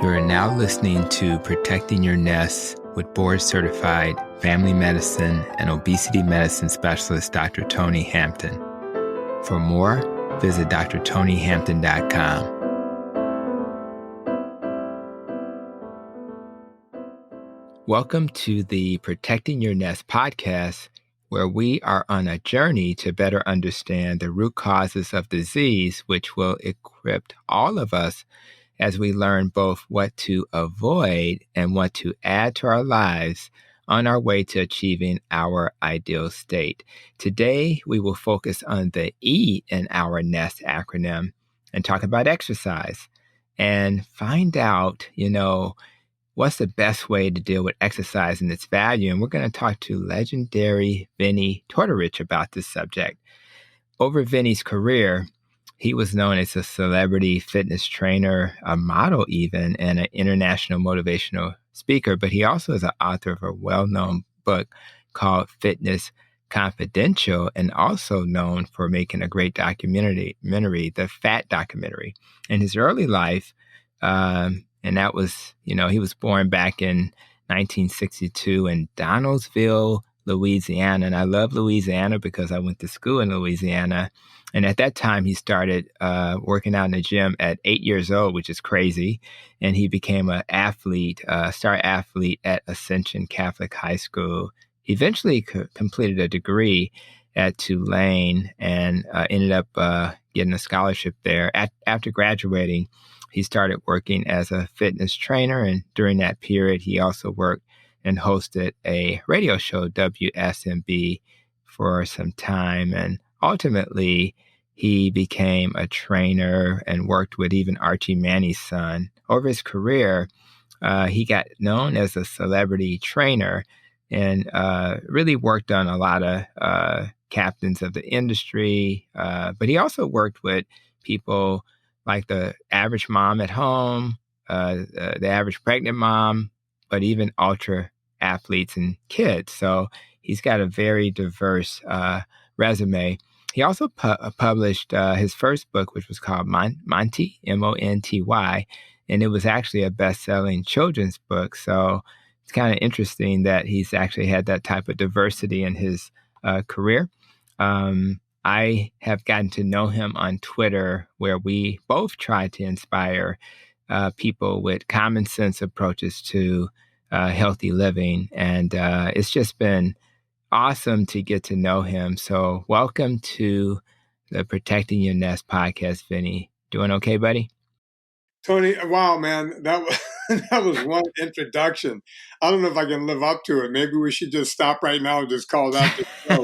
You are now listening to Protecting Your Nest with board-certified family medicine and obesity medicine specialist Dr. Tony Hampton. For more, visit drtonyhampton.com. Welcome to the Protecting Your Nest podcast, where we are on a journey to better understand the root causes of disease, which will equip all of us as we learn both what to avoid and what to add to our lives on our way to achieving our ideal state. Today, we will focus on the E in our NEST acronym and talk about exercise and find out, what's the best way to deal with exercise and its value. And we're going to talk to legendary Vinnie Tortorich about this subject. Over Vinnie's career, he was known as a celebrity fitness trainer, a model even, and an international motivational speaker. But he also is an author of a well-known book called Fitness Confidential, and also known for making a great documentary, the Fat documentary. In his early life, and that was, he was born back in 1962 in Donaldsonville, Louisiana. And I love Louisiana because I went to school in Louisiana. And at that time, he started working out in the gym at 8 years old, which is crazy. And he became an athlete, star athlete at Ascension Catholic High School. He eventually completed a degree at Tulane and ended up getting a scholarship there. After graduating, he started working as a fitness trainer. And during that period, he also worked and hosted a radio show, WSMB, for some time. And ultimately, he became a trainer and worked with even Archie Manny's son. Over his career, he got known as a celebrity trainer and really worked on a lot of captains of the industry. But he also worked with people like the average mom at home, the average pregnant mom, but even ultra athletes and kids. So he's got a very diverse resume. He also published his first book, which was called Monty, M-O-N-T-Y, and it was actually a best-selling children's book. So it's kind of interesting that he's actually had that type of diversity in his career. I have gotten to know him on Twitter, where we both try to inspire people with common sense approaches to healthy living. And it's just been awesome to get to know him. So welcome to the Protecting Your Nest podcast, Vinnie. Doing okay, buddy? Tony, wow, man, that was one introduction. I don't know if I can live up to it. Maybe we should just stop right now and just call that the show.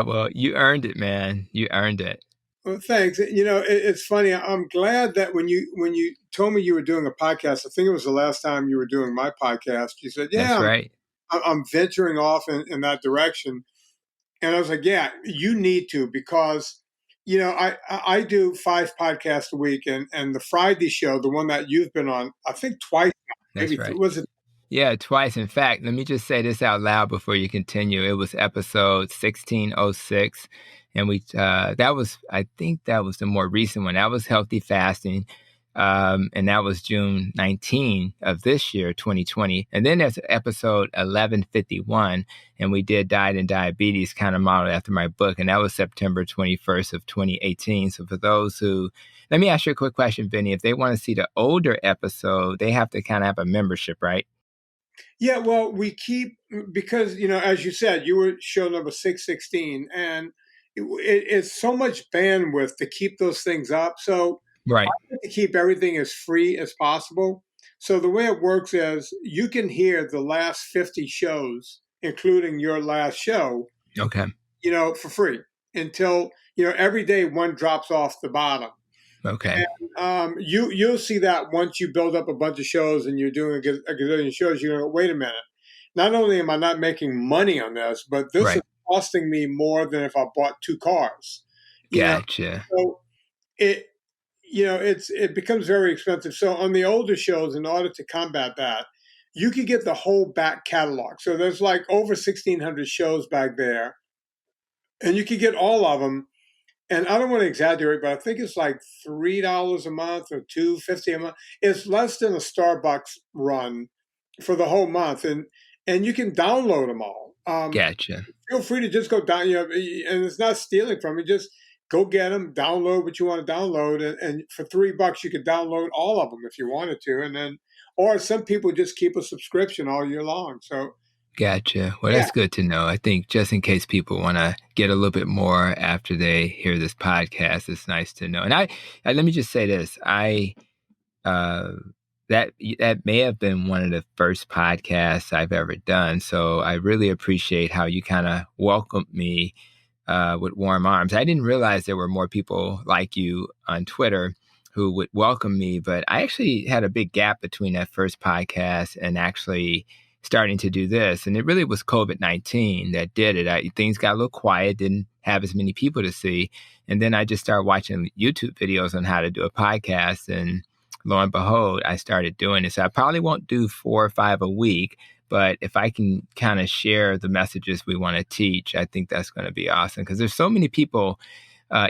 Well, you earned it, man. You earned it. Well, thanks. It's funny. I'm glad that when you told me you were doing a podcast, I think it was the last time you were doing my podcast, you said, "Yeah, that's right. I'm venturing off in that direction." And I was like, "Yeah, you need to, because I do 5 podcasts a week, and the Friday show, the one that you've been on, I think twice. That's Maybe right. Was it? Yeah, twice. In fact, let me just say this out loud before you continue. It was episode 1606. And I think that was the more recent one. That was healthy fasting. And that was June 19 of this year, 2020. And then there's episode 1151. And we did Diet and Diabetes, kind of modeled after my book. And that was September 21st of 2018. So for those let me ask you a quick question, Vinnie. If they want to see the older episode, they have to kind of have a membership, right? Yeah, well, we keep, because, as you said, you were show number 616, and it's so much bandwidth to keep those things up. So right, I like to keep everything as free as possible. So the way it works is you can hear the last 50 shows, including your last show, okay, for free until, every day one drops off the bottom. okay. And you'll see that once you build up a bunch of shows and you're doing a gazillion shows, you're going to go, wait a minute. Not only am I not making money on this, but this is costing me more than if I bought 2 cars. Gotcha. So it becomes very expensive. So on the older shows, in order to combat that, you could get the whole back catalog. So there's like over 1,600 shows back there, and you could get all of them. and I don't want to exaggerate, but I think it's like $3 a month or $2.50 a month. It's less than a Starbucks run for the whole month, and you can download them all. Gotcha. Feel free to just go down, and it's not stealing from you. Just go get them, download what you want to download, and for $3 you could download all of them if you wanted to, and then, or some people just keep a subscription all year long. So Gotcha. Well, yeah, that's good to know. I think just in case people want to get a little bit more after they hear this podcast, it's nice to know. And let me just say this. Uh, that may have been one of the first podcasts I've ever done. So I really appreciate how you kind of welcomed me with warm arms. I didn't realize there were more people like you on Twitter who would welcome me, but I actually had a big gap between that first podcast and actually starting to do this. And it really was COVID-19 that did it. Things got a little quiet, didn't have as many people to see. And then I just started watching YouTube videos on how to do a podcast. And lo and behold, I started doing it. So I probably won't do 4 or 5 a week, but if I can kind of share the messages we want to teach, I think that's going to be awesome because there's so many people,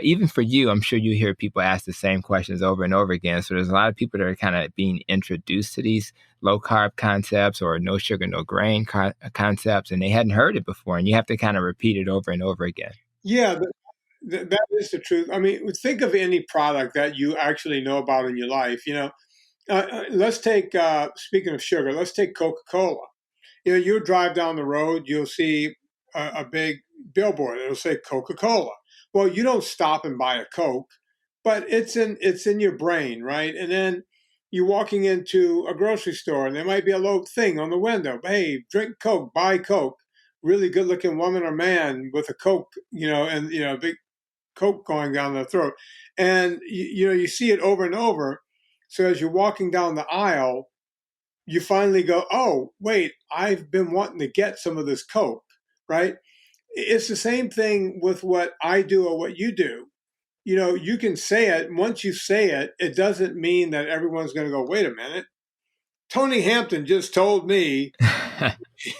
even for you, I'm sure you hear people ask the same questions over and over again. So there's a lot of people that are kind of being introduced to these low carb concepts or no sugar, no grain concepts, and they hadn't heard it before. And you have to kind of repeat it over and over again. yeah, that is the truth. I mean, think of any product that you actually know about in your life. Let's take speaking of sugar, let's take Coca-Cola. You drive down the road, you'll see a big billboard. It'll say Coca-Cola. Well, you don't stop and buy a Coke, but it's in your brain, right? And then you're walking into a grocery store, and there might be a little thing on the window. Hey, drink Coke, buy Coke. Really good-looking woman or man with a Coke, and a big Coke going down their throat, and you see it over and over. So as you're walking down the aisle, you finally go, oh, wait, I've been wanting to get some of this Coke, right? It's the same thing with what I do or what you do. You can say it. Once you say it, it doesn't mean that everyone's going to go, wait a minute. Tony Hampton just told me,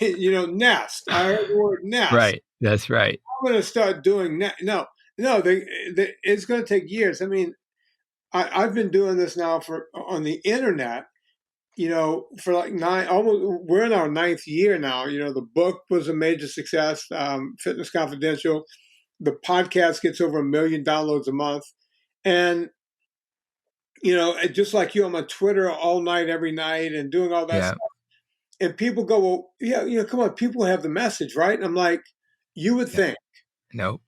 nest. I heard the word nest. Right. That's right. I'm going to start doing that. No, no, it's going to take years. I mean, I've been doing this now on the internet, for like we're in our ninth year now. The book was a major success, Fitness Confidential. The podcast gets over 1 million downloads a month. And, just like you, I'm on Twitter all night, every night and doing all that Yeah. stuff. And people go, well, yeah, come on, people have the message, right? And I'm like, you would Yeah. think, Nope.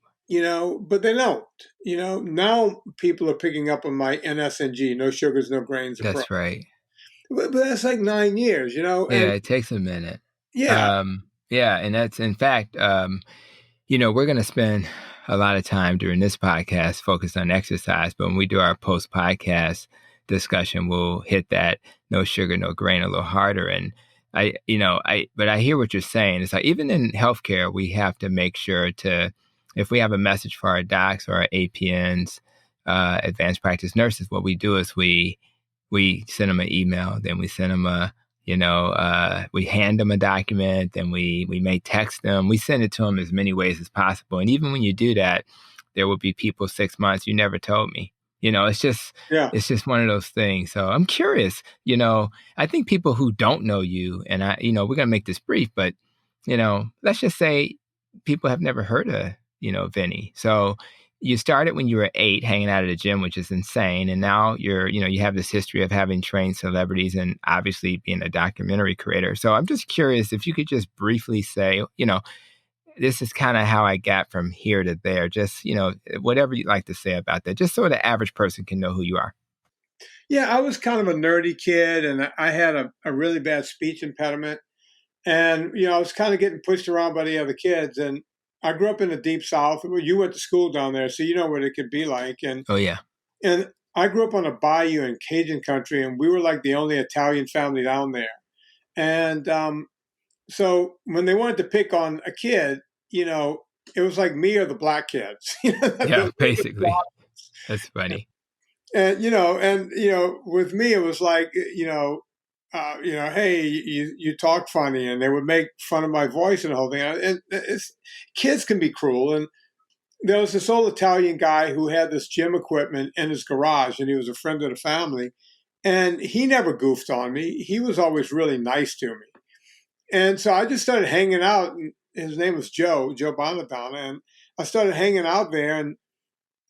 but they don't. Now people are picking up on my NSNG, no sugars, no grains approach. That's right. But that's like 9 years, Yeah, and it takes a minute. yeah, Yeah, and that's in fact, we're going to spend a lot of time during this podcast focused on exercise, but when we do our post podcast discussion, we'll hit that no sugar, no grain a little harder. And but I hear what you're saying. It's like even in healthcare, we have to make sure if we have a message for our docs or our APNs, advanced practice nurses, what we do is we send them an email, then we send them we hand them a document, then we may text them. We send it to them as many ways as possible. And even when you do that, there will be people 6 months, you never told me. yeah, It's just one of those things. So I'm curious, I think people who don't know you, and we're going to make this brief, but, let's just say people have never heard of, Vinnie. So you started when you were 8 hanging out at a gym, which is insane. And now you have this history of having trained celebrities and obviously being a documentary creator. So I'm just curious if you could just briefly say, this is kind of how I got from here to there. Just, whatever you'd like to say about that, just so the average person can know who you are. yeah. I was kind of a nerdy kid, and I had a really bad speech impediment, and I was kind of getting pushed around by the other kids, and I grew up in the deep South. Well, you went to school down there, so you know what it could be like, Oh, yeah. and I grew up on a bayou in Cajun country, and we were like the only Italian family down there, and so when they wanted to pick on a kid, it was like me or the black kids. Yeah, basically. That's funny. And with me, it was like hey, you talk funny, and they would make fun of my voice and the whole thing. And kids can be cruel, and there was this old Italian guy who had this gym equipment in his garage, and he was a friend of the family. And he never goofed on me. He was always really nice to me. And so I just started hanging out. And his name was Joe Bonadonna. And I started hanging out there,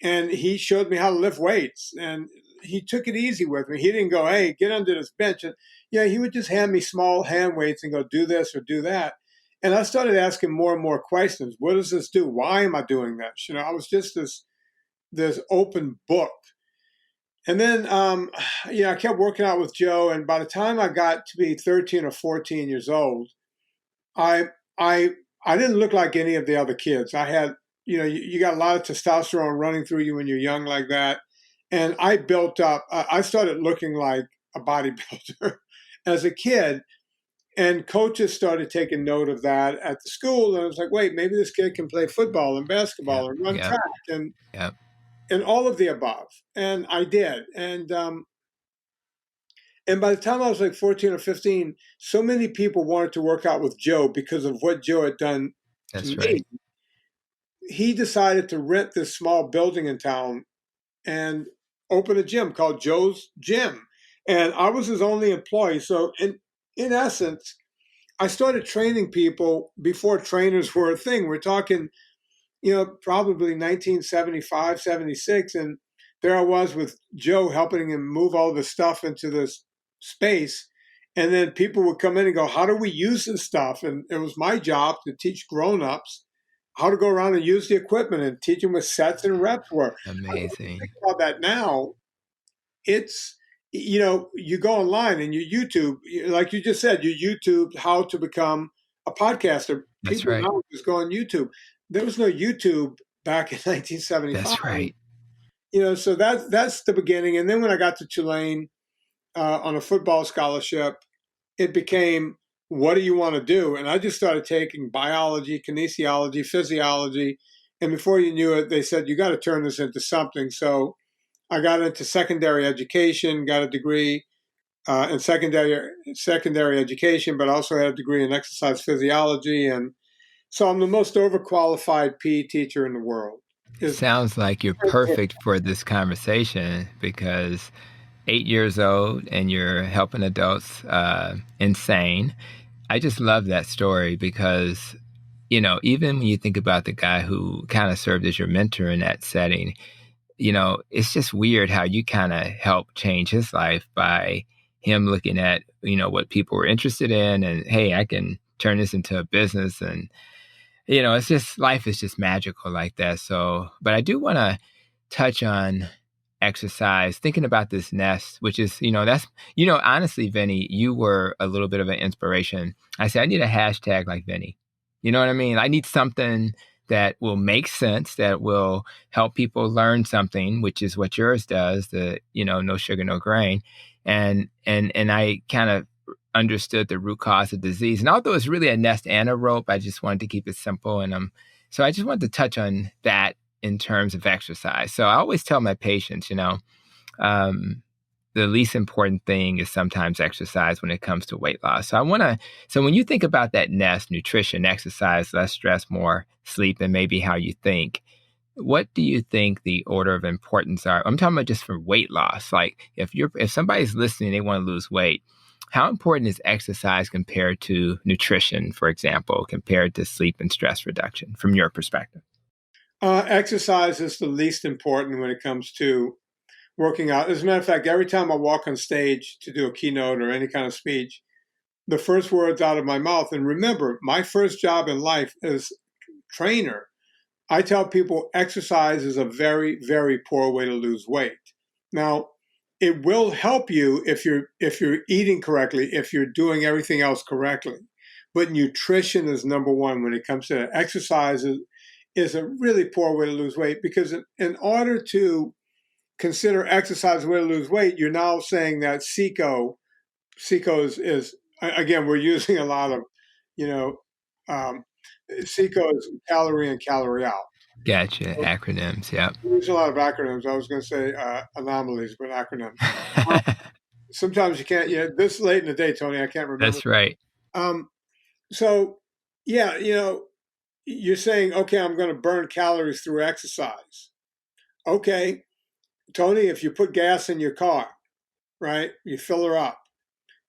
and he showed me how to lift weights. And he took it easy with me. He didn't go, hey, get under this bench. And yeah, he would just hand me small hand weights and go, do this or do that. And I started asking more and more questions. What does this do? Why am I doing this? I was just this open book. And then, I kept working out with Joe. And by the time I got to be 13 or 14 years old, I I I didn't look like any of the other kids. I had, you got a lot of testosterone running through you when you're young like that, and I built up. I started looking like a bodybuilder as a kid, and coaches started taking note of that at the school. And I was like, wait, maybe this kid can play football and basketball Yep. and run Yep. track Yep. and all of the above. And I did. And by the time I was like 14 or 15, so many people wanted to work out with Joe because of what Joe had done to That's me. right. He decided to rent this small building in town and open a gym called Joe's Gym. And I was his only employee. So in essence, I started training people before trainers were a thing. We're talking, probably 1975, 76. And there I was with Joe helping him move all the stuff into this space. And then people would come in and go, how do we use this stuff? And it was my job to teach grown-ups how to go around and use the equipment and teach them what sets and reps were. I mean, if you think Amazing. about that now, it's, you go online and you YouTube, like you just said, you YouTube how to become a podcaster. That's People right. now just go on YouTube. There was no YouTube back in 1975. That's right. So that's the beginning. And then when I got to Tulane on a football scholarship, it became, what do you want to do? And I just started taking biology, kinesiology, physiology. And before you knew it, they said, you got to turn this into something. So I got into secondary education, got a degree in secondary education, but also had a degree in exercise physiology. And so I'm the most overqualified PE teacher in the world. Is Sounds like you're perfect for this conversation because 8 years old and you're helping adults insane. I just love that story because, even when you think about the guy who kind of served as your mentor in that setting, it's just weird how you kind of helped change his life by him looking at, what people were interested in and, hey, I can turn this into a business. And, it's just life is just magical like that. So, but I do want to touch on exercise, thinking about this nest, which is, that's, honestly, Vinny, you were a little bit of an inspiration. I said, I need a hashtag like Vinny. You know what I mean? I need something that will make sense, that will help people learn something, which is what yours does, the, no sugar, no grain. And I kind of understood the root cause of disease. And although it's really a nest and a rope, I just wanted to keep it simple. And so I just wanted to touch on that in terms of exercise. So I always tell my patients, the least important thing is sometimes exercise when it comes to weight loss. So when you think about that nest, nutrition, exercise, less stress, more sleep, and maybe how you think, what do you think the order of importance are? I'm talking about just for weight loss. Like if somebody's listening, they want to lose weight, how important is exercise compared to nutrition, for example, compared to sleep and stress reduction from your perspective? exercise is the least important when it comes to working out. As a matter of fact, every time I walk on stage to do a keynote or any kind of speech, the first words out of my mouth, and remember, my first job in life is trainer. I tell people exercise is a very, very poor way to lose weight. Now, it will help you if you're eating correctly, if you're doing everything else correctly. But nutrition is number one when it comes to that. Exercise is a really poor way to lose weight because in order to consider exercise a way to lose weight, you're now saying that SECO is again, we're using a lot of, you know, um, SECO is calorie in, calorie out. Gotcha. Acronyms. Yep. We use a lot of acronyms. I was going to say anomalies, but acronyms. Um, Sometimes you can't. Yeah, this late in the day, Tony, I can't remember. That's right. Um, so, yeah, you're saying, okay, I'm going to burn calories through exercise. Okay, Tony, if you put gas in your car, right, you fill her up,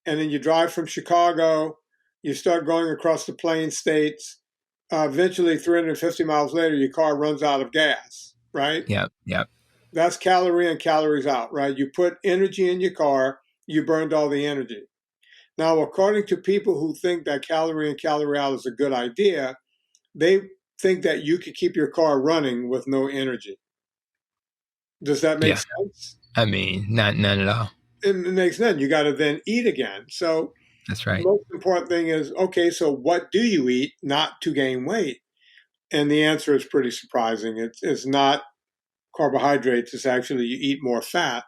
and then you drive from Chicago, you start going across the plain states. Eventually, 350 miles later, your car runs out of gas, right? Yep. Yep. That's calorie in, calories out, right? You put energy in your car, you burned all the energy. Now, according to people who think that calorie in, calorie out is a good idea, they think that you could keep your car running with no energy. Does that make Yeah. sense? I mean, none at all. It makes sense. You got to then eat again. So That's the right. most important thing is, okay, so what do you eat not to gain weight? And the answer is pretty surprising. It's not carbohydrates. It's actually you eat more fat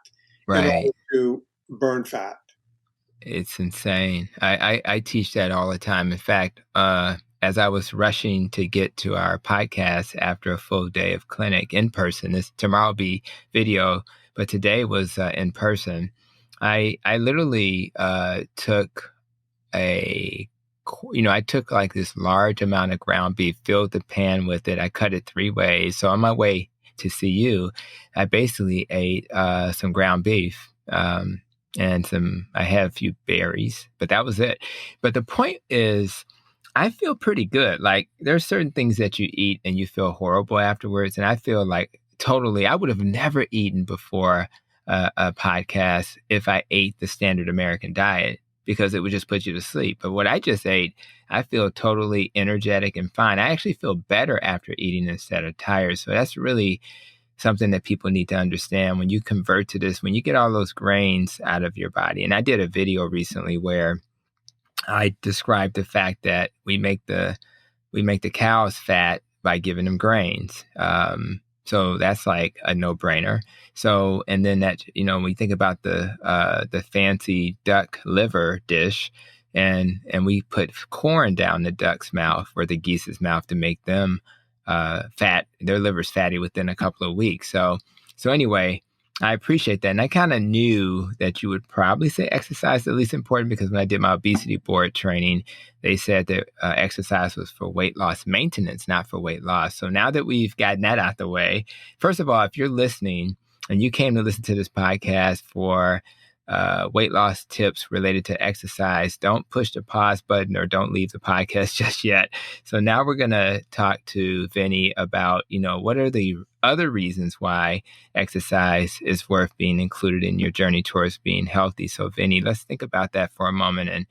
in Right. order to burn fat. It's insane. I teach that all the time. In fact, as I was rushing to get to our podcast after a full day of clinic in person, this tomorrow will be video, but today was in person. I literally took a I took like this large amount of ground beef, filled the pan with it. I cut it 3 ways. So on my way to see you, I basically ate some ground beef. And I had a few berries, but that was it. But the point is, I feel pretty good. Like there's certain things that you eat and you feel horrible afterwards. And I feel like totally, I would have never eaten before a podcast if I ate the standard American diet because it would just put you to sleep. But what I just ate, I feel totally energetic and fine. I actually feel better after eating instead of tired. So that's really something that people need to understand when you convert to this, when you get all those grains out of your body. And I did a video recently where I described the fact that we make the cows fat by giving them grains. So that's like a no-brainer. So, and then that, when you think about the fancy duck liver dish, and we put corn down the duck's mouth or the geese's mouth to make them fat, their liver's fatty within a couple of weeks. So anyway, I appreciate that. And I kind of knew that you would probably say exercise is the least important because when I did my obesity board training, they said that exercise was for weight loss maintenance, not for weight loss. So now that we've gotten that out the way, first of all, if you're listening and you came to listen to this podcast for weight loss tips related to exercise, don't push the pause button or don't leave the podcast just yet. So now we're going to talk to Vinnie about, what are the other reasons why exercise is worth being included in your journey towards being healthy. So Vinnie, let's think about that for a moment and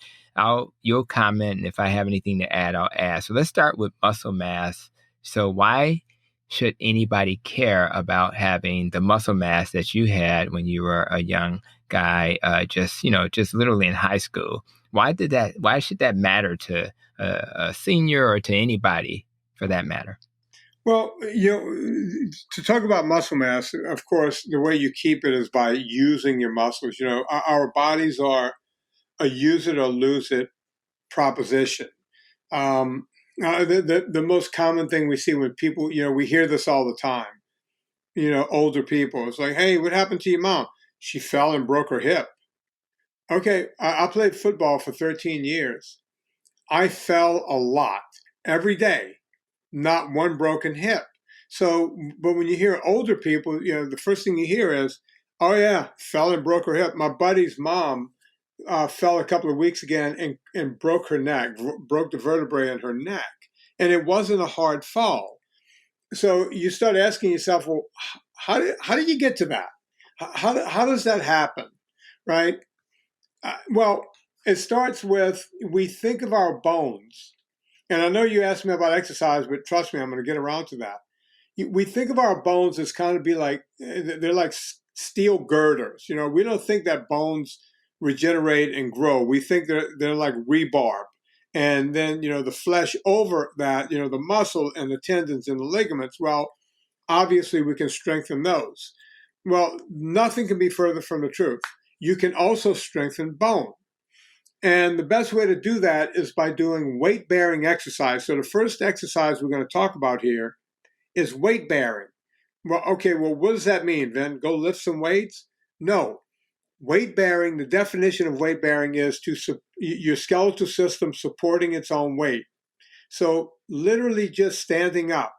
you'll comment. And if I have anything to add, I'll add. So let's start with muscle mass. So why should anybody care about having the muscle mass that you had when you were a young guy, just literally in high school? Why should that matter to a senior or to anybody for that matter? Well, to talk about muscle mass, of course, the way you keep it is by using your muscles. Our bodies are a use it or lose it proposition. The most common thing we see when people, we hear this all the time. Older people, it's like, hey, what happened to your mom? She fell and broke her hip. Okay, I played football for 13 years. I fell a lot every day, not one broken hip. So, but when you hear older people, the first thing you hear is, oh yeah, fell and broke her hip. My buddy's mom fell a couple of weeks ago and broke her neck, broke the vertebrae in her neck. And it wasn't a hard fall. So you start asking yourself, well, how did you get to that? How does that happen? Right? Well, it starts with we think of our bones. And I know you asked me about exercise, but trust me, I'm going to get around to that. We think of our bones as kind of they're like steel girders. We don't think that bones regenerate and grow. We think they're like rebar. And then, the flesh over that, the muscle and the tendons and the ligaments, well, obviously we can strengthen those. Well, nothing can be further from the truth. You can also strengthen bone. And the best way to do that is by doing weight-bearing exercise. So the first exercise we're going to talk about here is weight-bearing. Well, okay, what does that mean, Vin? Go lift some weights? No. Weight-bearing, the definition of weight-bearing is your skeletal system supporting its own weight. So literally just standing up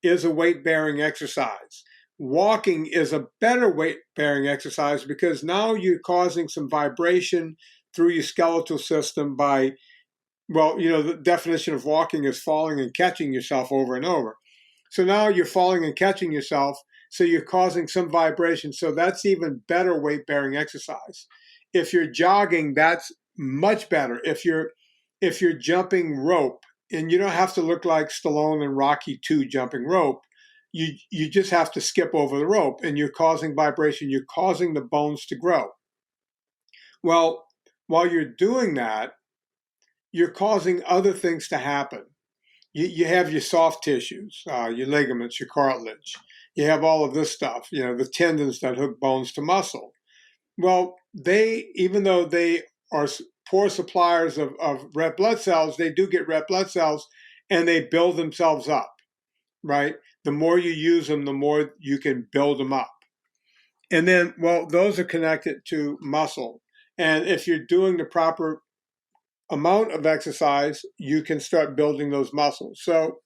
is a weight-bearing exercise. Walking is a better weight-bearing exercise because now you're causing some vibration through your skeletal system by, well, the definition of walking is falling and catching yourself over and over. So now you're falling and catching yourself, so you're causing some vibration. So that's even better weight-bearing exercise. If you're jogging, that's much better. If you're jumping rope, and you don't have to look like Stallone in Rocky 2 jumping rope, you just have to skip over the rope, and you're causing vibration. You're causing the bones to grow. Well, while you're doing that, you're causing other things to happen. You have your soft tissues, your ligaments, your cartilage. You have all of this stuff, the tendons that hook bones to muscle. Well, even though they are poor suppliers of red blood cells, they do get red blood cells, and they build themselves up, right? The more you use them, the more you can build them up. And then, well, those are connected to muscle. And if you're doing the proper amount of exercise, you can start building those muscles. So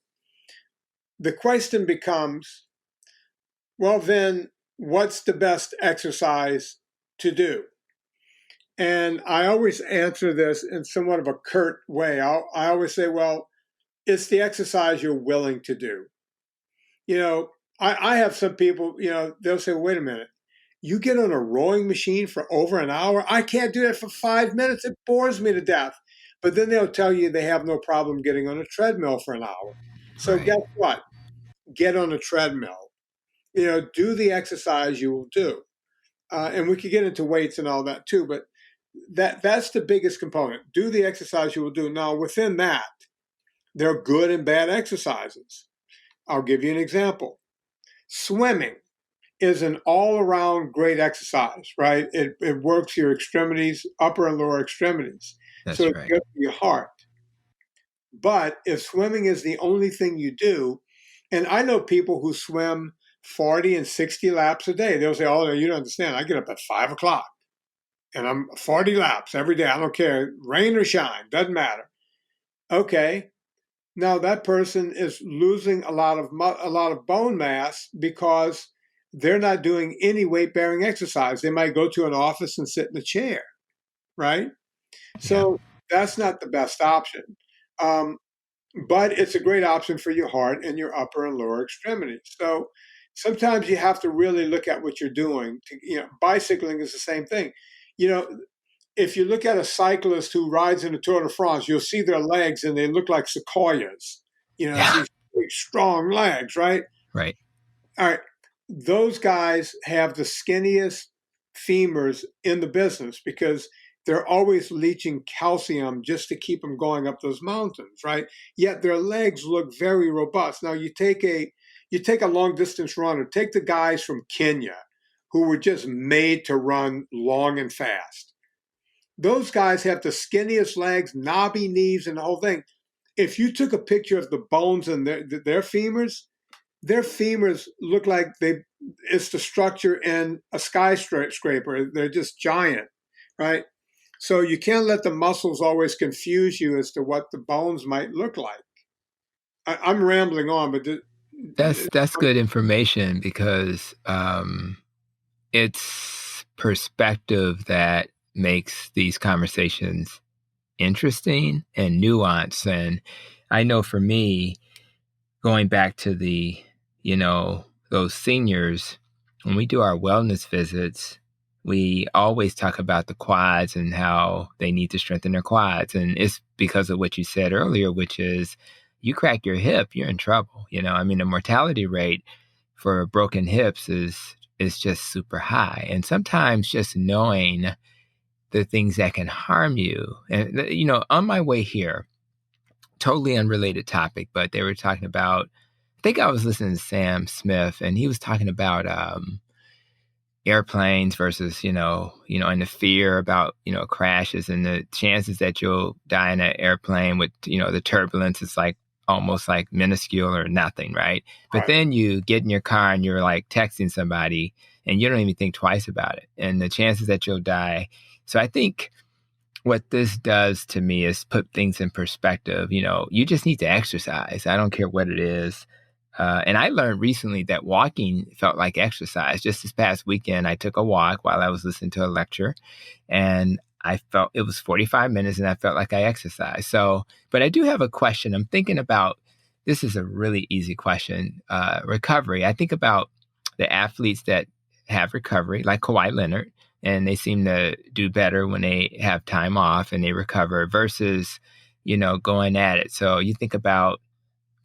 the question becomes, well, then what's the best exercise to do? And I always answer this in somewhat of a curt way. I always say, well, it's the exercise you're willing to do. I have some people, they'll say, wait a minute, you get on a rowing machine for over an hour? I can't do that for 5 minutes. It bores me to death. But then they'll tell you they have no problem getting on a treadmill for an hour. So Right. guess what? Get on a treadmill. Do the exercise you will do. And we could get into weights and all that too, but that's the biggest component. Do the exercise you will do. Now, within that, there are good and bad exercises. I'll give you an example. Swimming is an all-around great exercise, right? It works your extremities, upper and lower extremities. That's So it's right. good for your heart. But if swimming is the only thing you do, and I know people who swim 40 and 60 laps a day, they'll say, oh, you don't understand. I get up at 5 o'clock and I'm 40 laps every day. I don't care, rain or shine, doesn't matter. Okay. Now that person is losing a lot of bone mass because they're not doing any weight-bearing exercise. They might go to an office and sit in a chair, right? Yeah. So that's not the best option. But it's a great option for your heart and your upper and lower extremities. So sometimes you have to really look at what you're doing. Bicycling is the same thing. If you look at a cyclist who rides in the Tour de France, you'll see their legs and they look like sequoias. Yeah. These big, strong legs, right? Right. All right. Those guys have the skinniest femurs in the business because they're always leaching calcium just to keep them going up those mountains, right? Yet their legs look very robust. Now you take a long distance runner, take the guys from Kenya who were just made to run long and fast. Those guys have the skinniest legs, knobby knees, and the whole thing. If you took a picture of the bones in their femurs look like it's the structure in a skyscraper. They're just giant, right? So you can't let the muscles always confuse you as to what the bones might look like. I'm rambling on, but That's good information because it's perspective that makes these conversations interesting and nuanced. And I know for me, going back to those seniors, when we do our wellness visits, we always talk about the quads and how they need to strengthen their quads. And it's because of what you said earlier, which is you crack your hip, you're in trouble. The mortality rate for broken hips is just super high. And sometimes just knowing the things that can harm you. And, on my way here, totally unrelated topic, but they were talking about, I think I was listening to Sam Smith, and he was talking about airplanes versus, and the fear about, crashes and the chances that you'll die in an airplane with, the turbulence is like almost like minuscule or nothing, right? But then you get in your car and you're like texting somebody and you don't even think twice about it. And the chances that you'll die. So I think what this does to me is put things in perspective. You just need to exercise. I don't care what it is. And I learned recently that walking felt like exercise. Just this past weekend, I took a walk while I was listening to a lecture, and I felt it was 45 minutes and I felt like I exercised. So, but I do have a question. I'm thinking about this is a really easy question. Recovery. I think about the athletes that have recovery, like Kawhi Leonard, and they seem to do better when they have time off and they recover versus, going at it. So you think about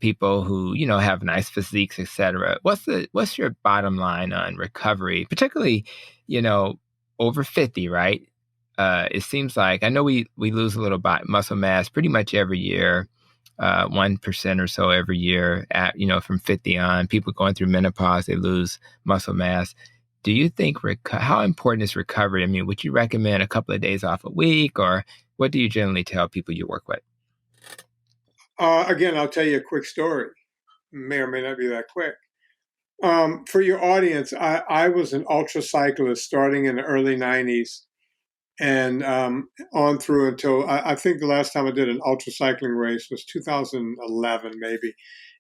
people who, have nice physiques, etc. What's your bottom line on recovery, particularly, over 50, right? It seems like I know we lose a little muscle mass pretty much every year, 1% or so every year from 50 on. People going through menopause, they lose muscle mass. Do you think how important is recovery? I mean, would you recommend a couple of days off a week, or what do you generally tell people you work with? Again, I'll tell you a quick story. May or may not be that quick. For your audience, I was an ultra cyclist starting in the early 90s and on through until I think the last time I did an ultra cycling race was 2011, maybe.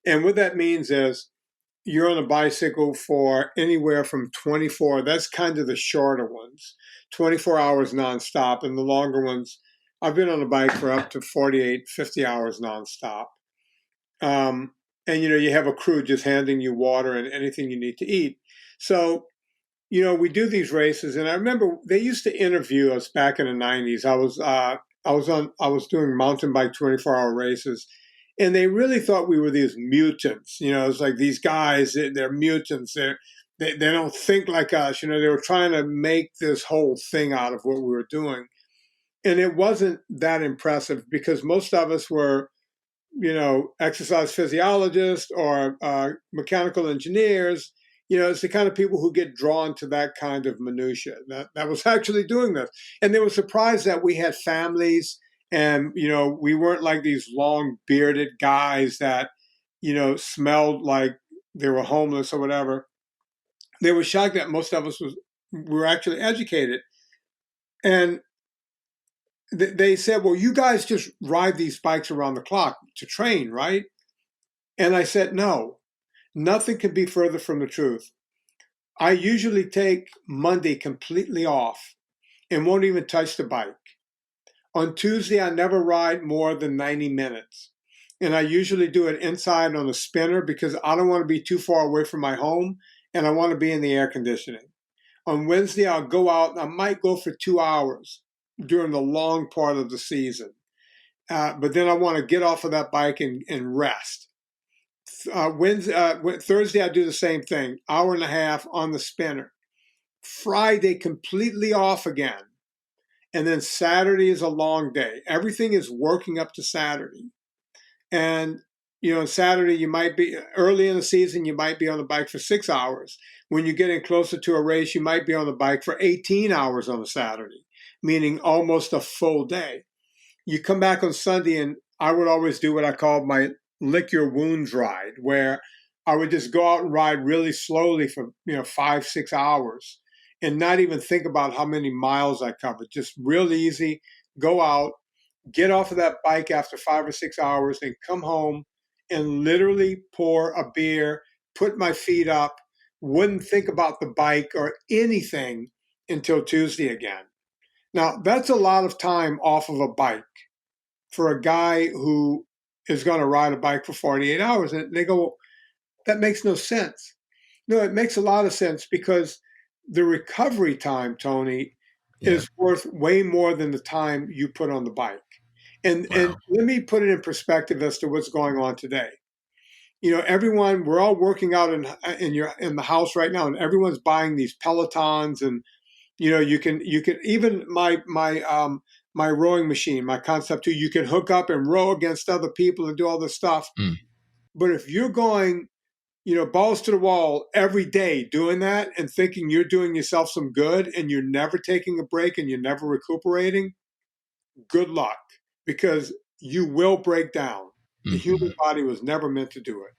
And what that means is you're on a bicycle for anywhere from 24, that's kind of the shorter ones, 24 hours nonstop. And the longer ones, I've been on a bike for up to 48, 50 hours nonstop. Um, and, you have a crew just handing you water and anything you need to eat. So, we do these races. And I remember they used to interview us back in the 90s. I was doing mountain bike 24-hour races, and they really thought we were these mutants. It's like these guys, they're mutants. They don't think like us. They were trying to make this whole thing out of what we were doing. And it wasn't that impressive because most of us were, exercise physiologists or mechanical engineers. It's the kind of people who get drawn to that kind of minutia that was actually doing this. And they were surprised that we had families and, we weren't like these long bearded guys that, smelled like they were homeless or whatever. They were shocked that most of us were actually educated. And they said, well, you guys just ride these bikes around the clock to train, right? And I said, no, nothing can be further from the truth. I usually take Monday completely off and won't even touch the bike. On Tuesday, I never ride more than 90 minutes. And I usually do it inside on a spinner because I don't want to be too far away from my home and I want to be in the air conditioning. On Wednesday, I'll go out and I might go for 2 hours during the long part of the season. But then I want to get off of that bike and rest. Thursday, I do the same thing, hour and a half on the spinner. Friday, completely off again. And then Saturday is a long day. Everything is working up to Saturday. And, Saturday, you might be early in the season, you might be on the bike for 6 hours. When you're getting closer to a race, you might be on the bike for 18 hours on a Saturday, meaning almost a full day. You come back on Sunday, and I would always do what I call my lick your wounds ride, where I would just go out and ride really slowly for 5-6 hours and not even think about how many miles I covered. Just real easy, go out, get off of that bike after 5 or 6 hours, and come home and literally pour a beer, put my feet up, wouldn't think about the bike or anything until Tuesday again. Now, that's a lot of time off of a bike for a guy who is going to ride a bike for 48 hours. And they go, well, that makes no sense. No, it makes a lot of sense because the recovery time, Tony, is worth way more than the time you put on the bike. And let me put it in perspective as to what's going on today. Everyone, we're all working out in the house right now, and everyone's buying these Pelotons, and you can even my rowing machine, my Concept 2, you can hook up and row against other people and do all this stuff. But if you're going, balls to the wall every day doing that and thinking you're doing yourself some good and you're never taking a break and you're never recuperating, good luck, because you will break down. The human body was never meant to do it.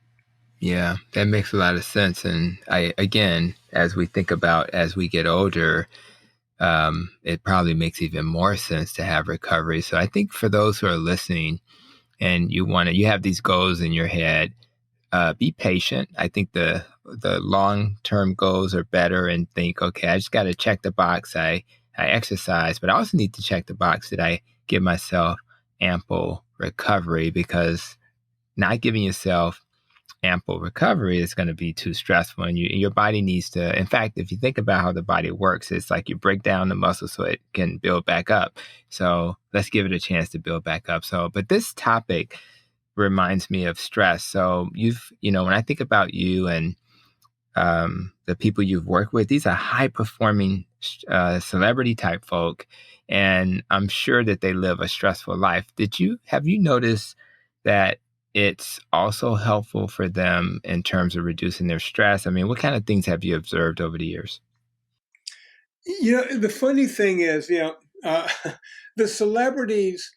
Yeah, that makes a lot of sense. And again, as we think about as we get older, it probably makes even more sense to have recovery. So I think for those who are listening and you have these goals in your head, be patient. I think the long term goals are better, and think, okay, I just got to check the box. I exercise, but I also need to check the box that I give myself ample recovery, because not giving yourself ample recovery is going to be too stressful, and your body needs to. In fact, if you think about how the body works, it's like you break down the muscle so it can build back up. So let's give it a chance to build back up. So, but this topic reminds me of stress. So when I think about you and the people you've worked with, these are high performing celebrity type folk. And I'm sure that they live a stressful life. Have you noticed that it's also helpful for them in terms of reducing their stress? I mean, what kind of things have you observed over the years? The funny thing is, the celebrities,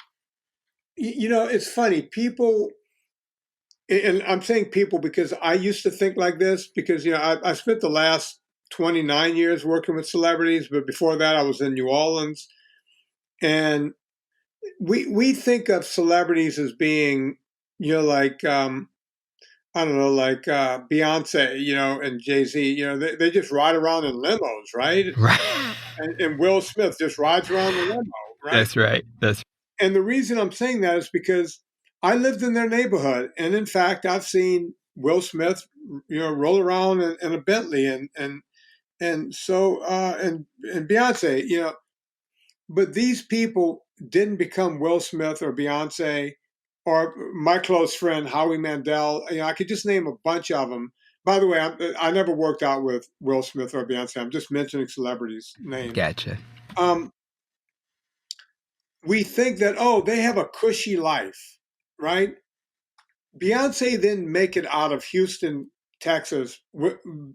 it's funny. People, and I'm saying people because I used to think like this because, I spent the last 29 years working with celebrities, but before that I was in New Orleans. And we think of celebrities as being, like, I don't know, like Beyonce, and Jay-Z, they just ride around in limos, right? Right. And Will Smith just rides around the limo, right? That's right. That's And the reason I'm saying that is because I lived in their neighborhood, and in fact, I've seen Will Smith, roll around in a Bentley, and so and Beyonce, but these people didn't become Will Smith or Beyonce or my close friend Howie Mandel. I could just name a bunch of them. By the way, I never worked out with Will Smith or Beyonce. I'm just mentioning celebrities' names. Gotcha. Um, we think that, oh, they have a cushy life, right? Beyonce didn't make it out of Houston, Texas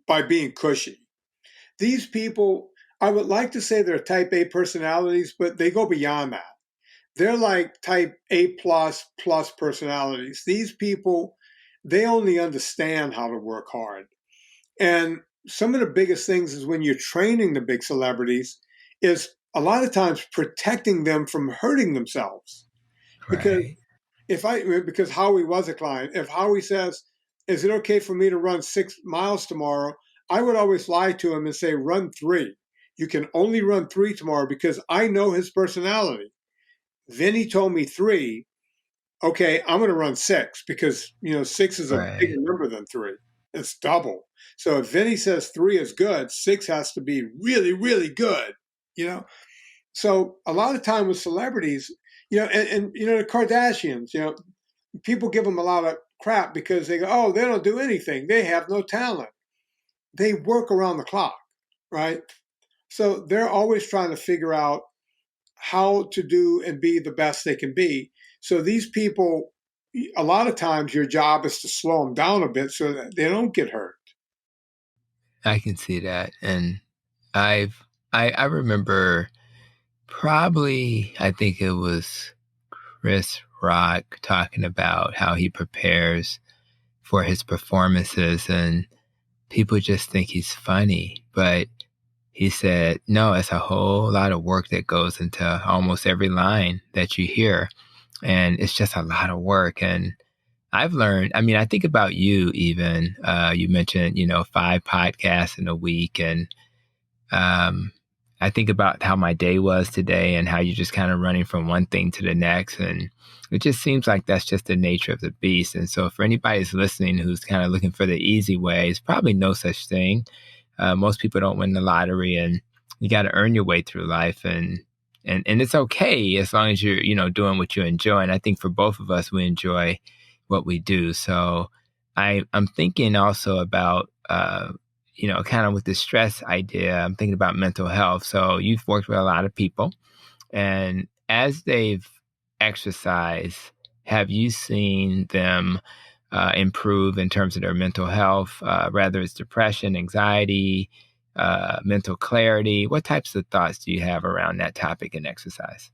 by being cushy. These people, I would like to say they're type A personalities, but they go beyond that. They're like type A plus personalities. These people, they only understand how to work hard. And some of the biggest things is when you're training the big celebrities is a lot of times protecting them from hurting themselves. Because Right. because Howie was a client, if Howie says, "Is it okay for me to run 6 miles tomorrow?" I would always lie to him and say, "Run 3. You can only run 3 tomorrow because I know his personality." Vinnie told me 3. Okay, I'm going to run 6 because 6 is a bigger Right. number than 3. It's double. So if Vinnie says 3 is good, 6 has to be really, really good. You know. So a lot of time with celebrities, and the Kardashians, people give them a lot of crap because they go, oh, they don't do anything. They have no talent. They work around the clock, right? So they're always trying to figure out how to do and be the best they can be. So these people, a lot of times your job is to slow them down a bit so that they don't get hurt. I can see that. And I remember, probably, I think it was Chris Rock talking about how he prepares for his performances, and people just think he's funny. But he said, no, it's a whole lot of work that goes into almost every line that you hear. And it's just a lot of work. And I've learned, I mean, I think about you even. You mentioned, 5 podcasts in a week. And um, I think about how my day was today and how you're just kind of running from one thing to the next. And it just seems like that's just the nature of the beast. And so for anybody who's listening who's kind of looking for the easy way, it's probably no such thing. Most people don't win the lottery, and you got to earn your way through life. And it's okay as long as you're, doing what you enjoy. And I think for both of us, we enjoy what we do. So I'm thinking also about, kind of with the stress idea, I'm thinking about mental health. So you've worked with a lot of people, and as they've exercised, have you seen them improve in terms of their mental health, whether it's depression, anxiety, mental clarity? What types of thoughts do you have around that topic in exercise?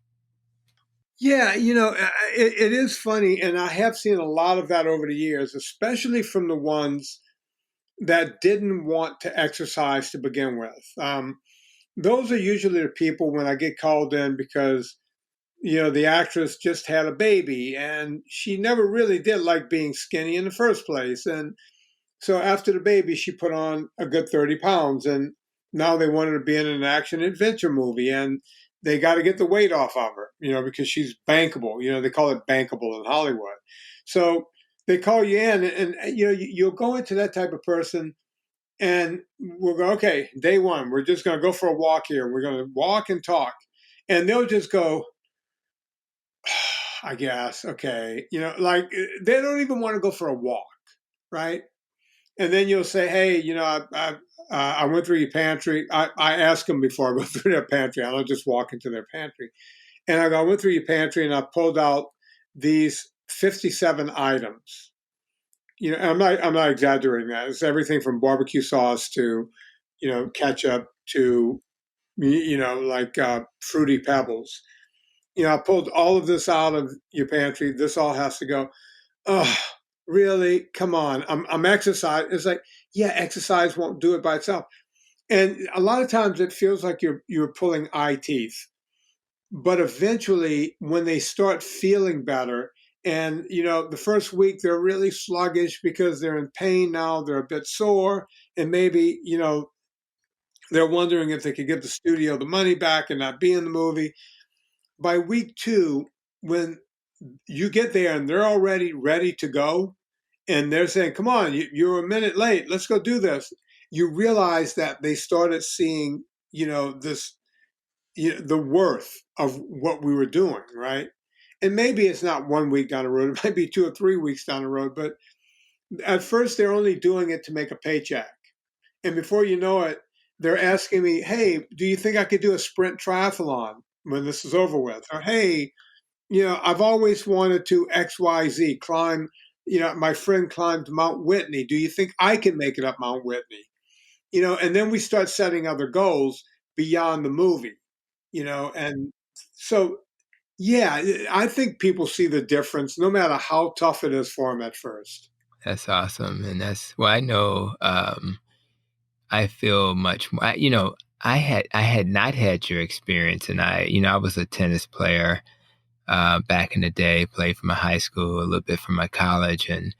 Yeah, it is funny, and I have seen a lot of that over the years, especially from the ones that didn't want to exercise to begin with. those are usually the people when I get called in because, the actress just had a baby and she never really did like being skinny in the first place. And so after the baby, she put on a good 30 pounds, and now they want her to be in an action adventure movie, and they got to get the weight off of her, because she's bankable. They call it bankable in Hollywood. So they call you in, and you'll go into that type of person, and we'll go, okay, day one, we're just going to go for a walk here. We're going to walk and talk, and they'll just go, I guess, okay, like they don't even want to go for a walk, right? And then you'll say, "Hey, I went through your pantry." I ask them before I go through their pantry. I don't just walk into their pantry. And I went through your pantry and I pulled out these 57 items. I'm not exaggerating that. It's everything from barbecue sauce to, ketchup to, like fruity pebbles. I pulled all of this out of your pantry. This all has to go. Oh, really? Come on. I'm exercise. It's like, yeah, exercise won't do it by itself. And a lot of times it feels like you're pulling eye teeth. But eventually when they start feeling better, and the first week they're really sluggish because they're in pain now, they're a bit sore, and maybe, they're wondering if they could give the studio the money back and not be in the movie. By week two, when you get there and they're already ready to go, and they're saying, "Come on, you're a minute late. Let's go do this." You realize that they started seeing, this, the worth of what we were doing, right? And maybe it's not 1 week down the road; it might be 2 or 3 weeks down the road. But at first, they're only doing it to make a paycheck, and before you know it, they're asking me, "Hey, do you think I could do a sprint triathlon when this is over with?" Or, "Hey, I've always wanted to XYZ climb. My friend climbed Mount Whitney. Do you think I can make it up Mount Whitney?" And then we start setting other goals beyond the movie, and so, yeah, I think people see the difference no matter how tough it is for them at first. That's awesome, and that's well, I know, I feel much more I had not had your experience, and I was a tennis player, back in the day, played for my high school, a little bit for my college, and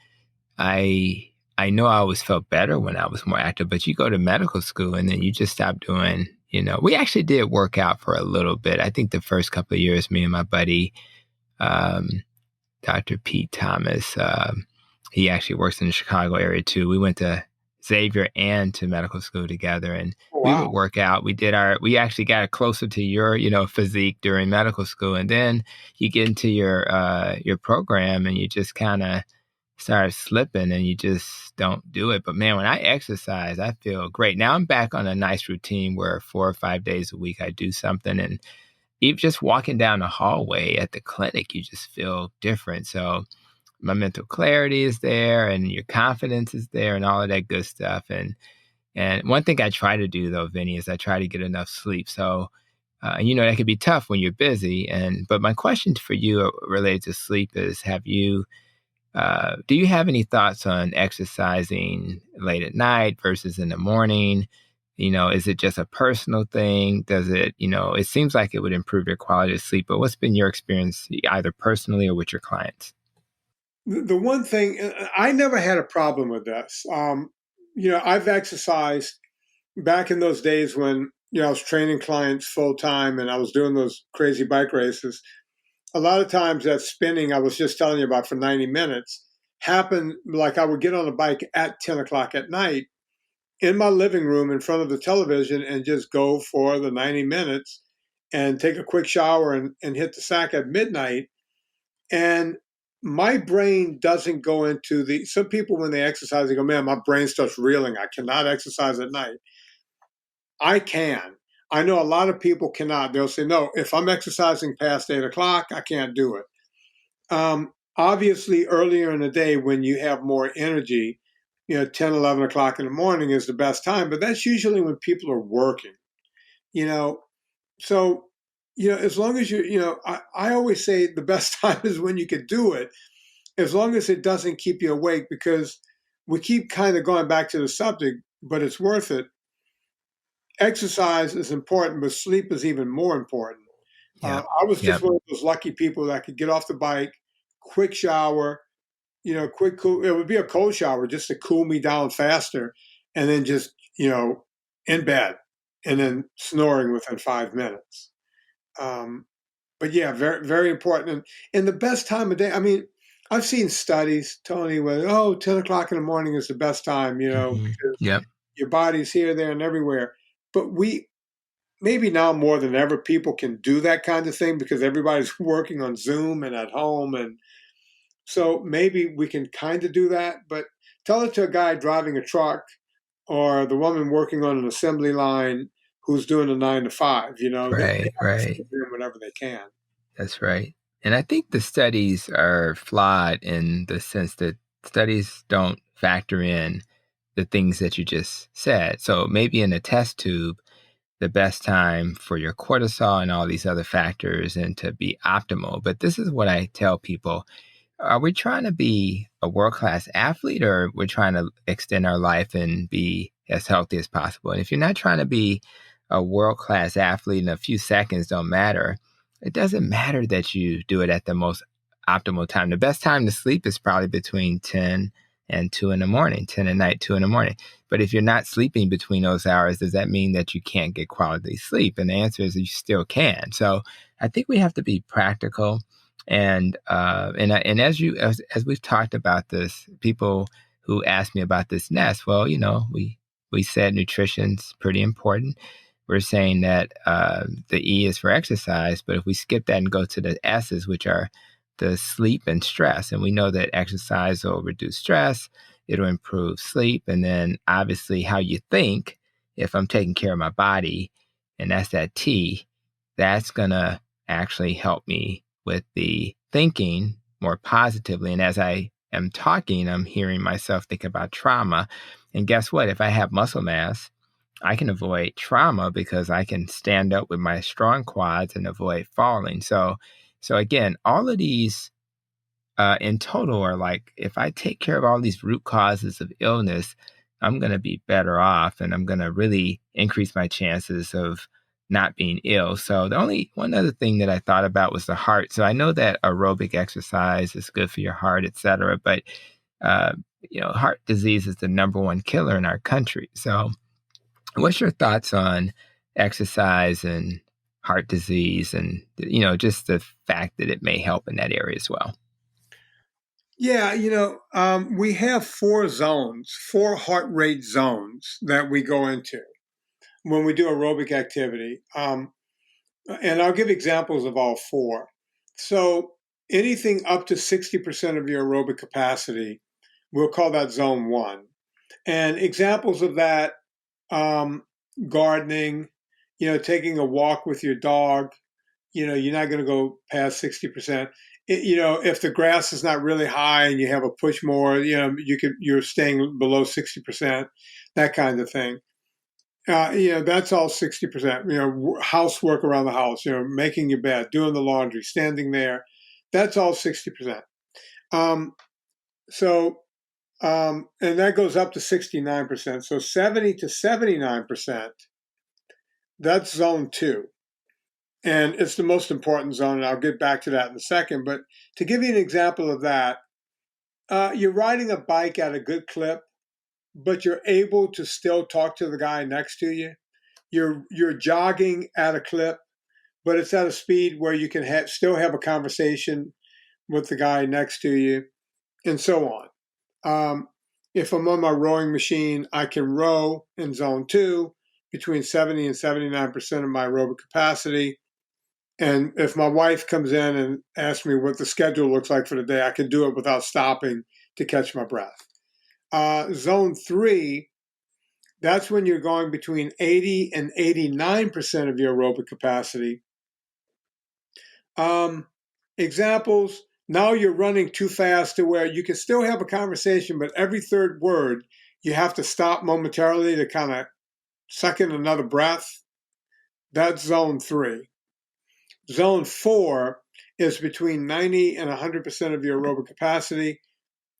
I know I always felt better when I was more active, but you go to medical school and then you just stop doing, we actually did work out for a little bit. I think the first couple of years, me and my buddy, um, Dr. Pete Thomas, he actually works in the Chicago area too. We went to Xavier and to medical school together, and Oh, we would wow. work out. We actually got closer to your, physique during medical school. And then you get into your program and you just kind of start slipping and you just don't do it. But man, when I exercise, I feel great. Now I'm back on a nice routine where 4 or 5 days a week I do something. And even just walking down the hallway at the clinic, you just feel different. So my mental clarity is there and your confidence is there and all of that good stuff. And one thing I try to do though, Vinny, is I try to get enough sleep. So that can be tough when you're busy. But my question for you related to sleep is: do you have any thoughts on exercising late at night versus in the morning? Is it just a personal thing? Does it, it seems like it would improve your quality of sleep, but what's been your experience either personally or with your clients? The one thing I never had a problem with this. I've exercised back in those days when I was training clients full time and I was doing those crazy bike races. A lot of times that spinning I was just telling you about for 90 minutes happened like I would get on a bike at 10 o'clock at night in my living room in front of the television and just go for the 90 minutes and take a quick shower and hit the sack at midnight. And my brain doesn't go into some people when they exercise, they go, "Man, my brain starts reeling. I cannot exercise at night." I can. I know a lot of people cannot. They'll say, "No, if I'm exercising past 8 o'clock, I can't do it." Obviously, earlier in the day when you have more energy, 10, 11 o'clock in the morning is the best time, but that's usually when people are working, you know. So, as long as I always say the best time is when you could do it, as long as it doesn't keep you awake, because we keep kind of going back to the subject, but it's worth it. exercise is important, but sleep is even more important. Yep. I was just Yep. one of those lucky people that could get off the bike, quick shower, quick cool. It would be a cold shower just to cool me down faster, and then just in bed, and then snoring within 5 minutes. Um, but yeah, very very important. And the best time of day. I mean, I've seen studies, Tony, where 10 o'clock in the morning is the best time, because Yep. your body's here, there, and everywhere. But maybe now more than ever, people can do that kind of thing because everybody's working on Zoom and at home, and so maybe we can kind of do that. But tell it to a guy driving a truck or the woman working on an assembly line who's doing a 9 to 5. They Right. have to Right. fit in whenever they can. That's right. And I think the studies are flawed in the sense that studies don't factor in the things that you just said. So maybe in a test tube, the best time for your cortisol and all these other factors and to be optimal. But this is what I tell people. Are we trying to be a world-class athlete, or we're trying to extend our life and be as healthy as possible? And if you're not trying to be a world-class athlete and a few seconds don't matter, it doesn't matter that you do it at the most optimal time. The best time to sleep is probably between 10 and 2 in the morning, 10 at night, 2 in the morning. But if you're not sleeping between those hours, does that mean that you can't get quality sleep? And the answer is you still can. So I think we have to be practical. And as we've talked about this, people who ask me about this nest, well, we said nutrition's pretty important. We're saying that the E is for exercise, but if we skip that and go to the S's, which are the sleep and stress, and we know that exercise will reduce stress, it'll improve sleep, and then obviously how you think. If I'm taking care of my body, and that's that T, that's gonna actually help me with the thinking more positively. And as I am talking, I'm hearing myself think about trauma. And guess what? If I have muscle mass, I can avoid trauma because I can stand up with my strong quads and avoid falling. So again, all of these in total are like, if I take care of all these root causes of illness, I'm going to be better off and I'm going to really increase my chances of not being ill. So the only one other thing that I thought about was the heart. So I know that aerobic exercise is good for your heart, et cetera, but uh, heart disease is the number one killer in our country. So what's your thoughts on exercise and heart disease and, just the fact that it may help in that area as well? Yeah, we have 4 zones, 4 heart rate zones that we go into when we do aerobic activity. And I'll give examples of all 4. So anything up to 60% of your aerobic capacity, we'll call that zone 1. And examples of that, um, gardening, taking a walk with your dog, you're not going to go past 60%. If the grass is not really high and you have a push more, you're staying below 60%, that kind of thing. That's all 60%. Housework around the house, making your bed, doing the laundry, standing there, that's all 60%. Um, and that goes up to 69%. So 70 to 79%, that's zone 2. And it's the most important zone, and I'll get back to that in a second. But to give you an example of that, you're riding a bike at a good clip, but you're able to still talk to the guy next to you. You're jogging at a clip, but it's at a speed where you can still have a conversation with the guy next to you, and so on. If I'm on my rowing machine, I can row in zone 2 between 70 and 79% of my aerobic capacity. And if my wife comes in and asks me what the schedule looks like for the day, I can do it without stopping to catch my breath. Zone 3, that's when you're going between 80 and 89% of your aerobic capacity. Examples, now you're running too fast to where you can still have a conversation, but every third word, you have to stop momentarily to kind of suck in another breath. That's zone 3. Zone 4 is between 90 and 100% of your aerobic capacity.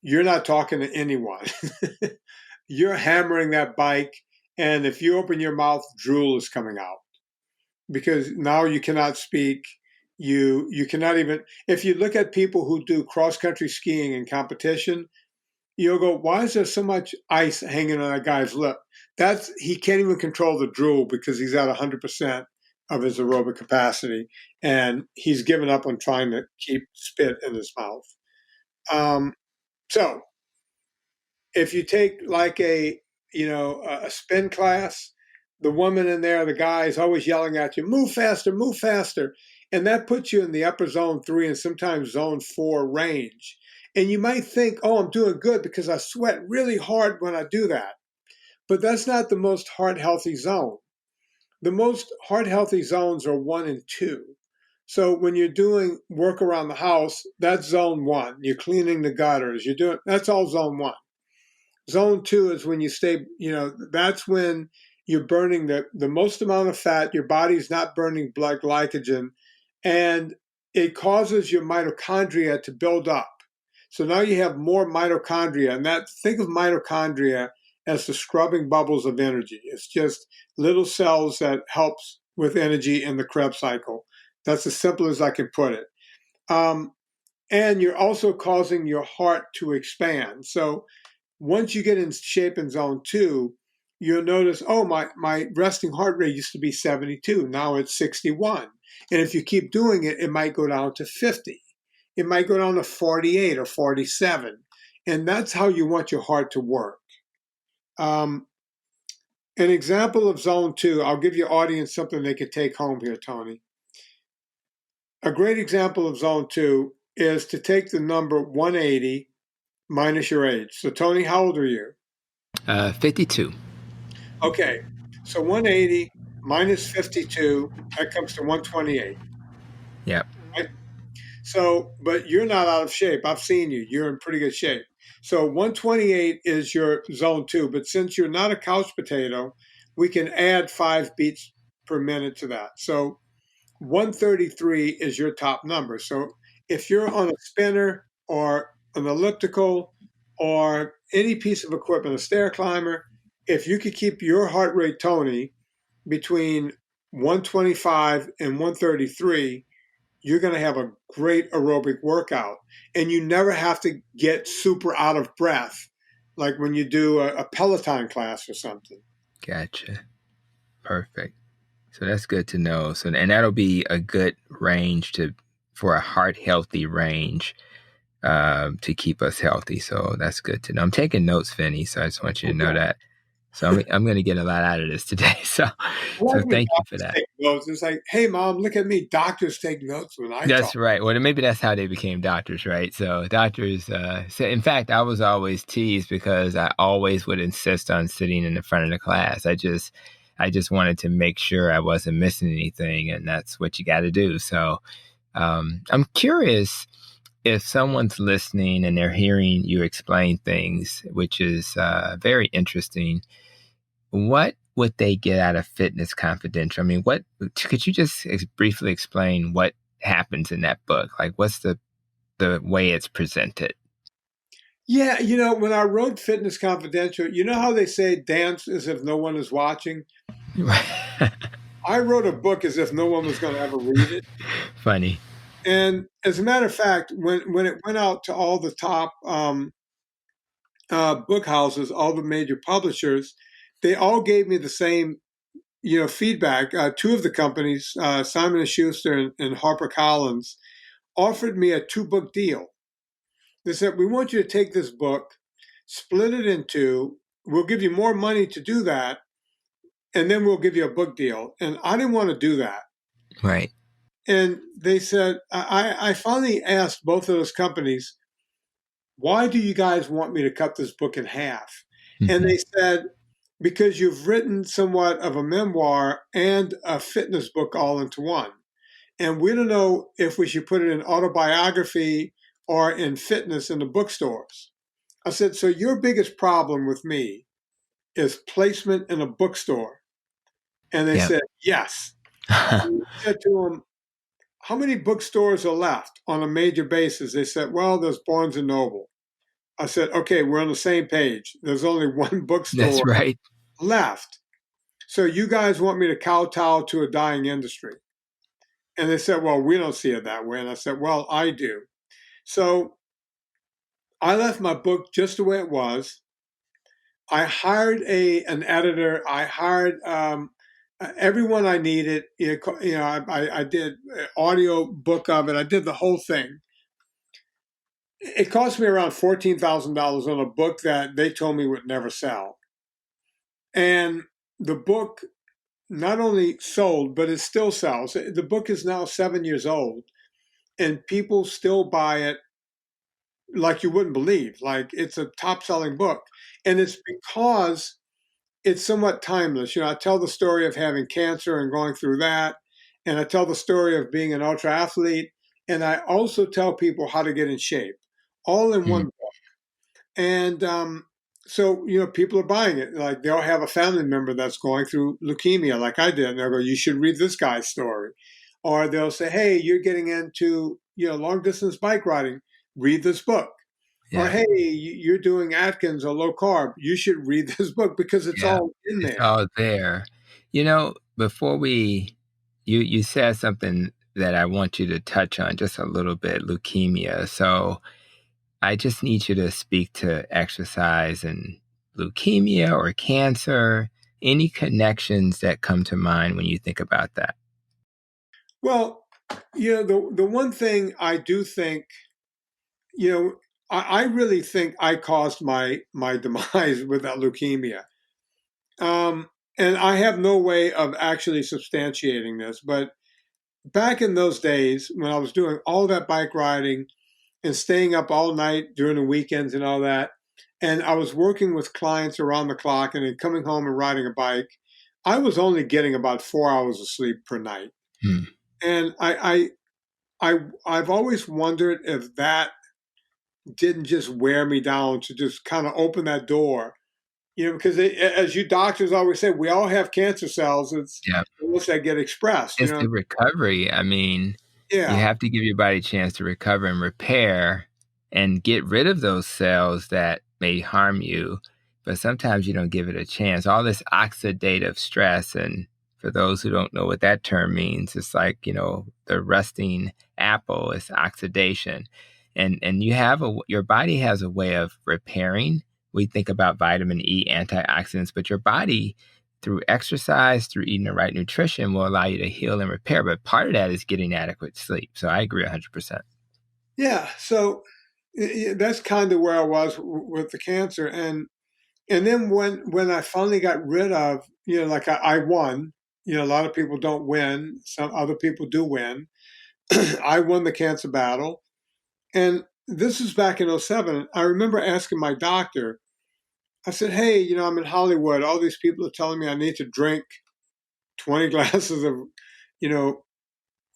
You're not talking to anyone. You're hammering that bike And if you open your mouth, drool is coming out because now you cannot speak. You cannot even, if you look at people who do cross country skiing in competition, you'll go, why is there so much ice hanging on that guy's lip? That's he can't even control the drool because he's at 100% of his aerobic capacity, and he's given up on trying to keep spit in his mouth. So if you take like a spin class, the woman in there, the guy is always yelling at you, move faster, and that puts you in the upper zone 3 and sometimes zone 4 range. And you might think, oh, I'm doing good because I sweat really hard when I do that. But that's not the most heart healthy zone. The most heart healthy zones are 1 and 2. So when you're doing work around the house, that's zone 1. You're cleaning the gutters. That's all zone 1. Zone 2 is when you stay, that's when you're burning the most amount of fat. Your body's not burning blood glycogen, and it causes your mitochondria to build up. So now you have more mitochondria, and think of mitochondria as the scrubbing bubbles of energy. It's just little cells that helps with energy in the Krebs cycle. That's as simple as I can put it. And you're also causing your heart to expand. So once you get in shape in zone 2, you'll notice, oh, my resting heart rate used to be 72. Now it's 61. And if you keep doing it, it might go down to 50. It might go down to 48 or 47. And that's how you want your heart to work. An example of zone 2, I'll give your audience something they could take home here, Tony. A great example of zone 2 is to take the number 180 minus your age. So, Tony, how old are you? 52. Okay, so 180 minus 52, that comes to 128. Yep. Right? So, but you're not out of shape. I've seen you. You're in pretty good shape. So 128 is your zone 2. But since you're not a couch potato, we can add 5 beats per minute to that. So 133 is your top number. So if you're on a spinner or an elliptical or any piece of equipment, a stair climber, if you could keep your heart rate, Tony, between 125 and 133, you're going to have a great aerobic workout. And you never have to get super out of breath, like when you do a Peloton class or something. Gotcha. Perfect. So that's good to know. So, and that'll be a good range for a heart healthy range to keep us healthy. So that's good to know. I'm taking notes, Vinnie. So I just want you to know that. So I'm going to get a lot out of this today. So thank you for that. Take notes. It's like, hey, Mom, look at me. Doctors take notes when I That's talk. right. Well, maybe that's how they became doctors, right? So doctors, in fact, I was always teased because I always would insist on sitting in the front of the class. I just wanted to make sure I wasn't missing anything, and that's what you got to do. So I'm curious if someone's listening and they're hearing you explain things, which is very interesting. What would they get out of Fitness Confidential? I mean, could you just briefly explain what happens in that book? Like, what's the way it's presented? Yeah, when I wrote Fitness Confidential, you know how they say dance as if no one is watching? I wrote a book as if no one was going to ever read it. Funny. And as a matter of fact, when it went out to all the top book houses, all the major publishers, they all gave me the same, feedback. 2 of the companies, Simon & Schuster and HarperCollins, offered me a 2-book deal. They said, we want you to take this book, split it in 2. We'll give you more money to do that, and then we'll give you a book deal. And I didn't want to do that. Right. And they said, I finally asked both of those companies, why do you guys want me to cut this book in half? Mm-hmm. And they said, because you've written somewhat of a memoir and a fitness book all into one. And we don't know if we should put it in autobiography or in fitness in the bookstores. I said, so your biggest problem with me is placement in a bookstore. And they said, yes. And I said to them, how many bookstores are left on a major basis? They said, well, there's Barnes and Noble. I said, okay, we're on the same page. There's only one bookstore That's right. left. So you guys want me to kowtow to a dying industry? And they said, well, we don't see it that way. And I said, well, I do. So I left my book just the way it was. I hired an editor. I hired everyone I needed. I did an audio book of it. I did the whole thing. It cost me around $14,000 on a book that they told me would never sell. And the book not only sold, but it still sells. The book is now 7 years old, and people still buy it like you wouldn't believe. Like it's a top selling book. And it's because it's somewhat timeless. I tell the story of having cancer and going through that. And I tell the story of being an ultra athlete. And I also tell people how to get in shape, all in Mm. one book. And so, people are buying it. Like they'll have a family member that's going through leukemia, like I did. And they'll go, you should read this guy's story. Or they'll say, hey, you're getting into, long distance bike riding. Read this book. Or, Yeah. hey, you're doing Atkins or low carb. You should read this book because it's Yeah. all in It's there. all there. Before you said something that I want you to touch on just a little bit, leukemia. So I just need you to speak to exercise and leukemia or cancer, any connections that come to mind when you think about that. Well, the one thing I do think, you know, I really think I caused my demise with that leukemia. Um, and I have no way of actually substantiating this, but back in those days when I was doing all that bike riding and staying up all night during the weekends and all that, and I was working with clients around the clock and then coming home and riding a bike, I was only getting about 4 hours of sleep per night. Hmm. And I've always wondered if that didn't just wear me down to just kind of open that door, because as you doctors always say, we all have cancer cells. It's Yeah. those that get expressed. It's the recovery. I mean, you Yeah, have to give your body a chance to recover and repair and get rid of those cells that may harm you. But sometimes you don't give it a chance. All this oxidative stress, and for those who don't know what that term means, it's like, the rusting apple is oxidation. And your body has a way of repairing. We think about vitamin E, antioxidants, but your body through exercise, through eating the right nutrition, will allow you to heal and repair. But part of that is getting adequate sleep. So I agree 100%. yeah. So that's kind of where I was with the cancer, and then when I finally got rid of, like I won. A lot of people don't win. Some other people do win. I won the cancer battle, and this is back in '07. I remember asking my doctor. I said, "Hey, I'm in Hollywood. All these people are telling me I need to drink 20 glasses of, you know,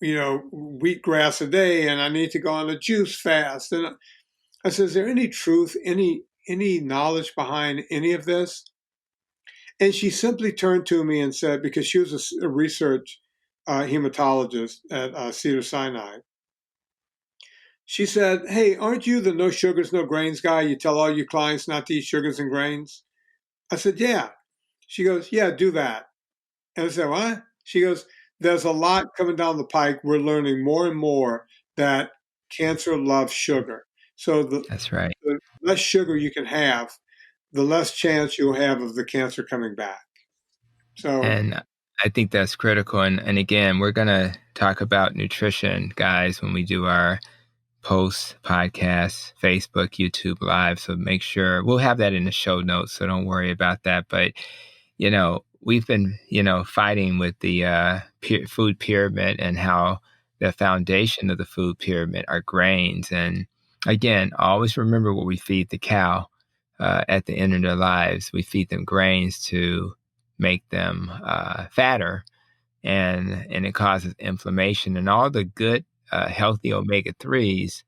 wheatgrass a day, and I need to go on a juice fast." And I said, "Is there any truth, any knowledge behind any of this?" And she simply turned to me and said, because she was a research hematologist at Cedar Sinai, she said, "Hey, aren't you the no sugars, no grains guy? You tell all your clients not to eat sugars and grains." I said, "Yeah." She goes, "Yeah, do that." And I said, "What?" She goes, "There's a lot coming down the pike. We're learning more and more that cancer loves sugar. So That's right. the less sugar you can have, the less chance you'll have of the cancer coming back." So, And I think that's critical. And again, we're going to talk about nutrition, guys, when we do our posts, podcasts, Facebook, YouTube Live. So make sure we'll have that in the show notes. So don't worry about that. But we've been, fighting with the food pyramid and how the foundation of the food pyramid are grains. And again, always remember what we feed the cow at the end of their lives. We feed them grains to make them fatter, and it causes inflammation. And all the good, healthy omega-3s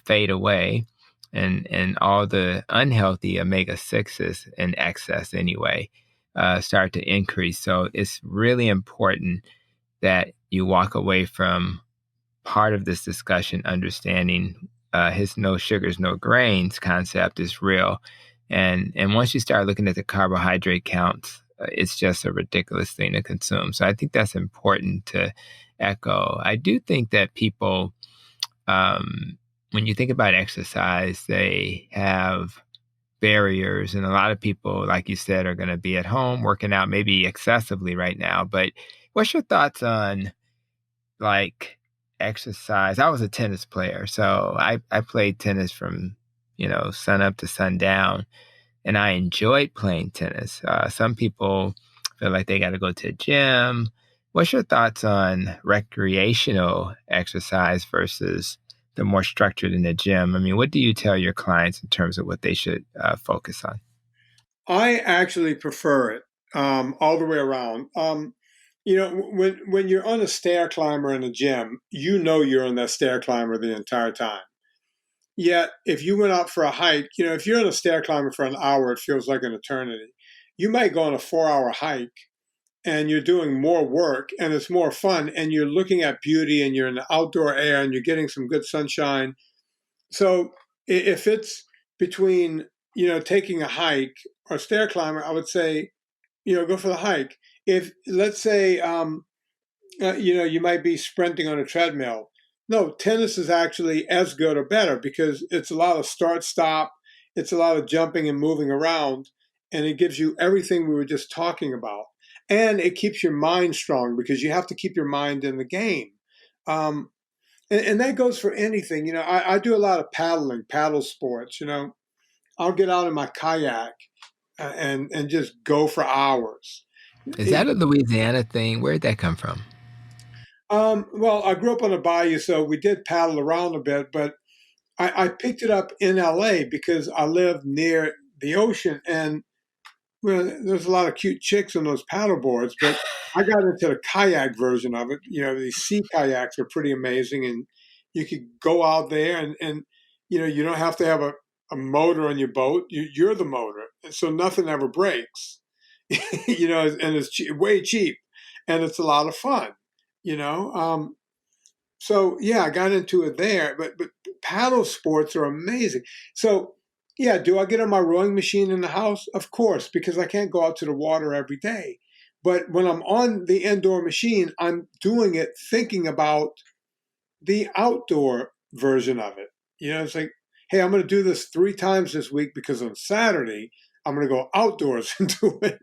fade away, and all the unhealthy omega-6s in excess anyway start to increase. So it's really important that you walk away from part of this discussion understanding his no sugars, no grains concept is real. And once you start looking at the carbohydrate counts it's just a ridiculous thing to consume. So I think that's important to echo. I do think that people, when you think about exercise, they have barriers. And a lot of people, like you said, are going to be at home working out maybe excessively right now. But what's your thoughts on like exercise? I was a tennis player, so I played tennis from, sun up to sundown, and I enjoyed playing tennis. Some people feel like they got to go to a gym. What's your thoughts on recreational exercise versus the more structured in the gym? I mean, what do you tell your clients in terms of what they should focus on? I actually prefer it all the way around. When you're on a stair climber in a gym, you know you're on that stair climber the entire time. Yet, if you went out for a hike, if you're on a stair climber for an hour, it feels like an eternity. You might go on a 4-hour hike and you're doing more work and it's more fun and you're looking at beauty and you're in the outdoor air and you're getting some good sunshine. So if it's between, taking a hike or stair climber, I would say, go for the hike. If let's say, you might be sprinting on a treadmill. No, tennis is actually as good or better because it's a lot of start stop, it's a lot of jumping and moving around, and it gives you everything we were just talking about. And it keeps your mind strong because you have to keep your mind in the game. Um, and that goes for anything. I do a lot of paddling, paddle sports. I'll get out in my kayak and just go for hours. Is that a Louisiana thing? Where'd that come from? Well, I grew up on a bayou, so we did paddle around a bit, but I picked it up in LA because I live near the ocean, and well, there's a lot of cute chicks on those paddle boards, but I got into the kayak version of it. These sea kayaks are pretty amazing, and you could go out there and you don't have to have a motor on your boat. You're the motor, and so nothing ever breaks. And it's way cheap, and it's a lot of fun. You know, so yeah, I got into it there, but paddle sports are amazing. So yeah, do I get on my rowing machine in the house? Of course, because I can't go out to the water every day. But when I'm on the indoor machine, I'm doing it thinking about the outdoor version of it. It's like, hey, I'm going to do this 3 times this week because on Saturday I'm going to go outdoors and do it.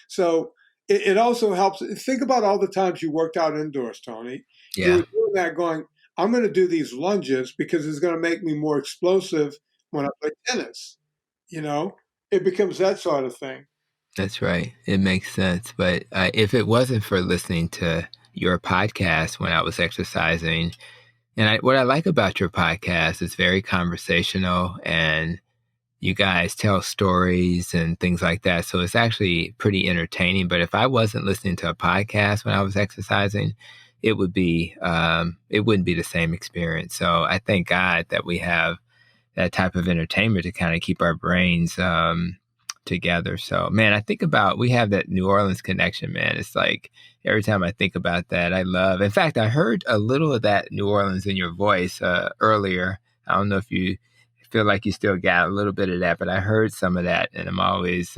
So it also helps. Think about all the times you worked out indoors, Tony. You were Yeah. doing that going, I'm going to do these lunges because it's going to make me more explosive when I play tennis. You know, it becomes that sort of thing. That's right. It makes sense. But if it wasn't for listening to your podcast when I was exercising, and what I like about your podcast is very conversational, and you guys tell stories and things like that. So it's actually pretty entertaining. But if I wasn't listening to a podcast when I was exercising, it wouldn't be the same experience. So I thank God that we have that type of entertainment to kind of keep our brains together. So, man, I think about we have that New Orleans connection, man. It's like every time I think about that, I love. In fact, I heard a little of that New Orleans in your voice earlier. I don't know if you feel like you still got a little bit of that, but I heard some of that, and I'm always.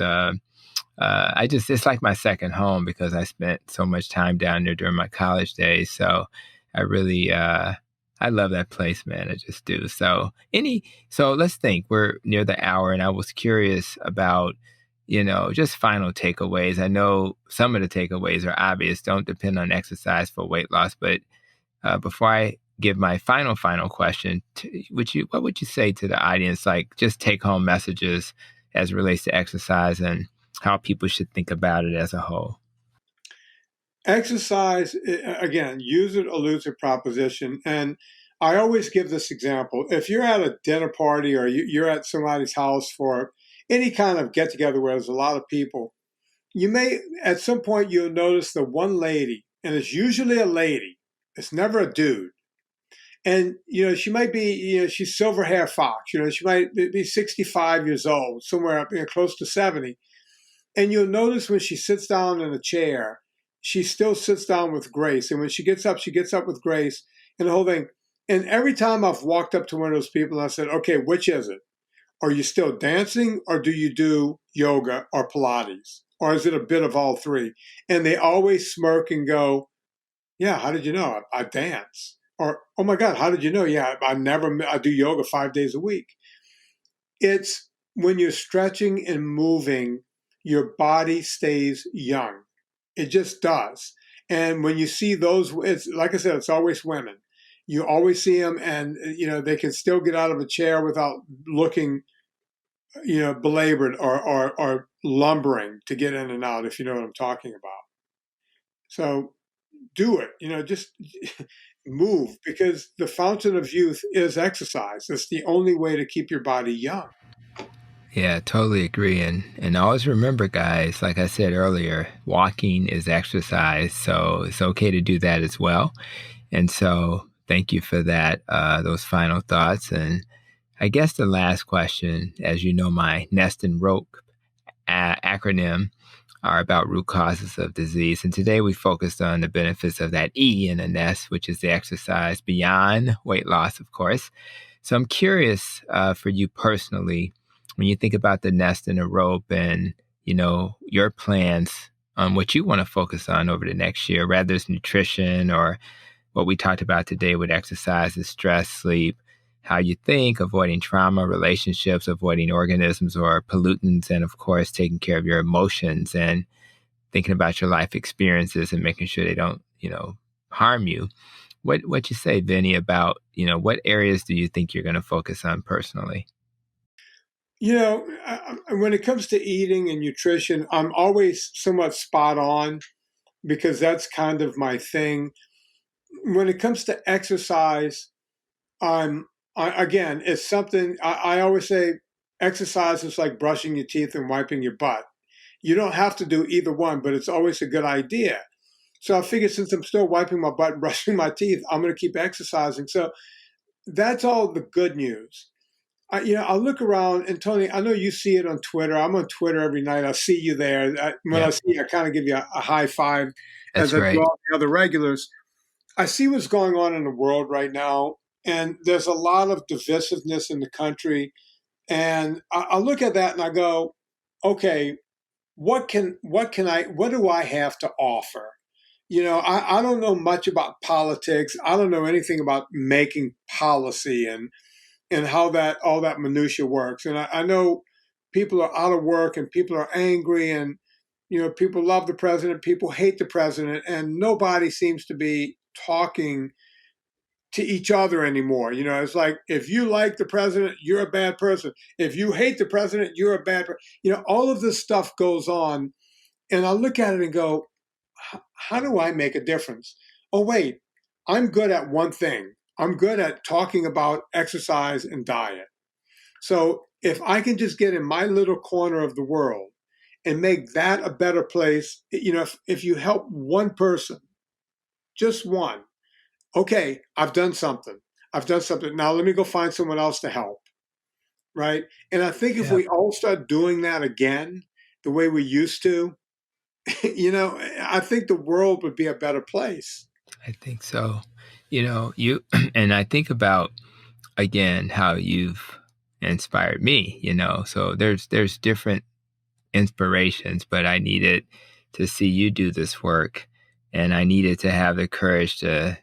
It's like my second home because I spent so much time down there during my college days. So I really, I love that place, man. I just do. So let's think we're near the hour, and I was curious about, just final takeaways. I know some of the takeaways are obvious. Don't depend on exercise for weight loss. But before I give my final question, what would you say to the audience? Like just take home messages as it relates to exercise and how people should think about it as a whole. Exercise, again, use it or lose it proposition. And I always give this example. If you're at a dinner party or you're at somebody's house for any kind of get together where there's a lot of people, you may, at some point, you'll notice the one lady, and it's usually a lady, it's never a dude. And, she might be, she's silver hair fox, she might be 65 years old, somewhere up close to 70. And you'll notice when she sits down in a chair, she still sits down with grace. And when she gets up with grace and the whole thing. And every time I've walked up to one of those people and I said, okay, which is it? Are you still dancing or do you do yoga or Pilates? or is it a bit of all three? And they always smirk and go, yeah, how did you know? I dance. Or, oh my God, how did you know? Yeah, I do yoga 5 days a week. It's when you're stretching and moving, your body stays young. It just does. And when you see those, it's like I said, it's always women. You always see them, and they can still get out of a chair without looking, belabored or lumbering to get in and out. If you know what I'm talking about. So do it. Just move, because the fountain of youth is exercise. It's the only way to keep your body young. Yeah, totally agree. And always remember, guys, like I said earlier, walking is exercise. So it's okay to do that as well. And so thank you for that, those final thoughts. And I guess the last question, as you know, my Nest and Rope acronym are about root causes of disease. And today we focused on the benefits of that E in a nest, which is the exercise beyond weight loss, of course. So I'm curious for you personally, when you think about the nest and the rope and, your plans on what you want to focus on over the next year, whether it's nutrition or what we talked about today with exercise, is stress, sleep, how you think, avoiding trauma, relationships, avoiding organisms or pollutants, and of course, taking care of your emotions and thinking about your life experiences and making sure they don't, harm you. What you say, Vinny, about, what areas do you think you're going to focus on personally? When it comes to eating and nutrition, I'm always somewhat spot on because that's kind of my thing. When it comes to exercise, again, it's something I always say exercise is like brushing your teeth and wiping your butt. You don't have to do either one, but it's always a good idea. So I figured since I'm still wiping my butt and brushing my teeth, I'm going to keep exercising. So that's all the good news. I look around, and Tony, I know you see it on Twitter. I'm on Twitter every night. I see you there. When I Yeah, see you, I kind of give you a high five as that's I do right. all the other regulars. I see what's going on in the world right now, and there's a lot of divisiveness in the country. And I look at that and I go, okay, what do I have to offer? I don't know much about politics. I don't know anything about making policy and how that all that minutia works. And I know people are out of work and people are angry, and people love the president, people hate the president, and nobody seems to be talking to each other anymore. It's like, if you like the president, you're a bad person. If you hate the president, you're a bad person. All of this stuff goes on, and I look at it and go, how do I make a difference? Oh, wait, I'm good at one thing. I'm good at talking about exercise and diet. So if I can just get in my little corner of the world and make that a better place, if you help one person, just one, okay, I've done something. I've done something. Now let me go find someone else to help. Right. And I think if Yeah, we all start doing that again, the way we used to, I think the world would be a better place. I think so. You and I think about again how you've inspired me. So there's different inspirations, but I needed to see you do this work. And I needed to have the courage to,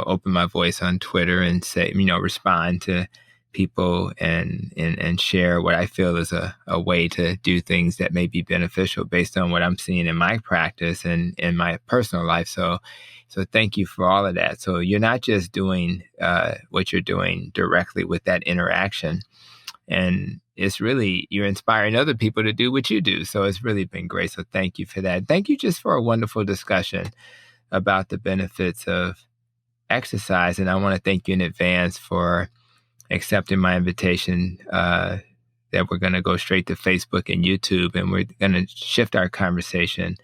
open my voice on Twitter and say, respond to people and share what I feel is a way to do things that may be beneficial based on what I'm seeing in my practice and in my personal life. So thank you for all of that. So you're not just doing what you're doing directly with that interaction, and it's really, you're inspiring other people to do what you do. So it's really been great. So thank you for that. Thank you just for a wonderful discussion about the benefits of exercise. And I want to thank you in advance for accepting my invitation that we're going to go straight to Facebook and YouTube. And we're going to shift our conversation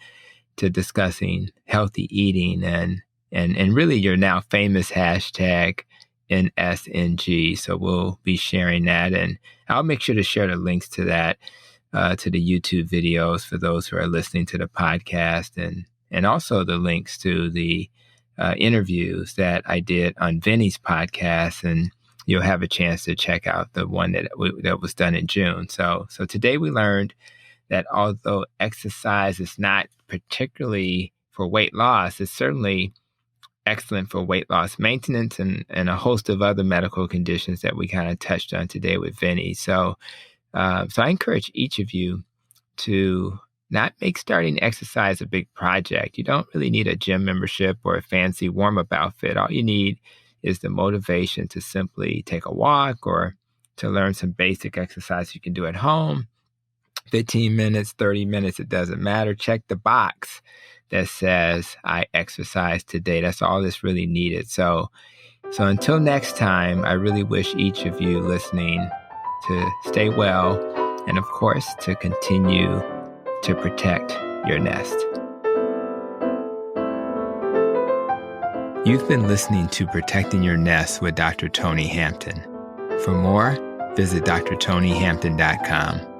to discussing healthy eating and really your now famous hashtag NSNG. So we'll be sharing that, and I'll make sure to share the links to that, to the YouTube videos for those who are listening to the podcast, and also the links to the interviews that I did on Vinny's podcast, and you'll have a chance to check out the one that was done in June. So today we learned that although exercise is not particularly for weight loss, it's certainly excellent for weight loss maintenance and a host of other medical conditions that we kind of touched on today with Vinnie. So I encourage each of you to not make starting exercise a big project. You don't really need a gym membership or a fancy warm-up outfit. All you need is the motivation to simply take a walk or to learn some basic exercise you can do at home. 15 minutes, 30 minutes, it doesn't matter. Check the box that says, I exercised today. That's all that's really needed. So until next time, I really wish each of you listening to stay well and, of course, to continue to protect your nest. You've been listening to Protecting Your Nest with Dr. Tony Hampton. For more, visit drtonyhampton.com.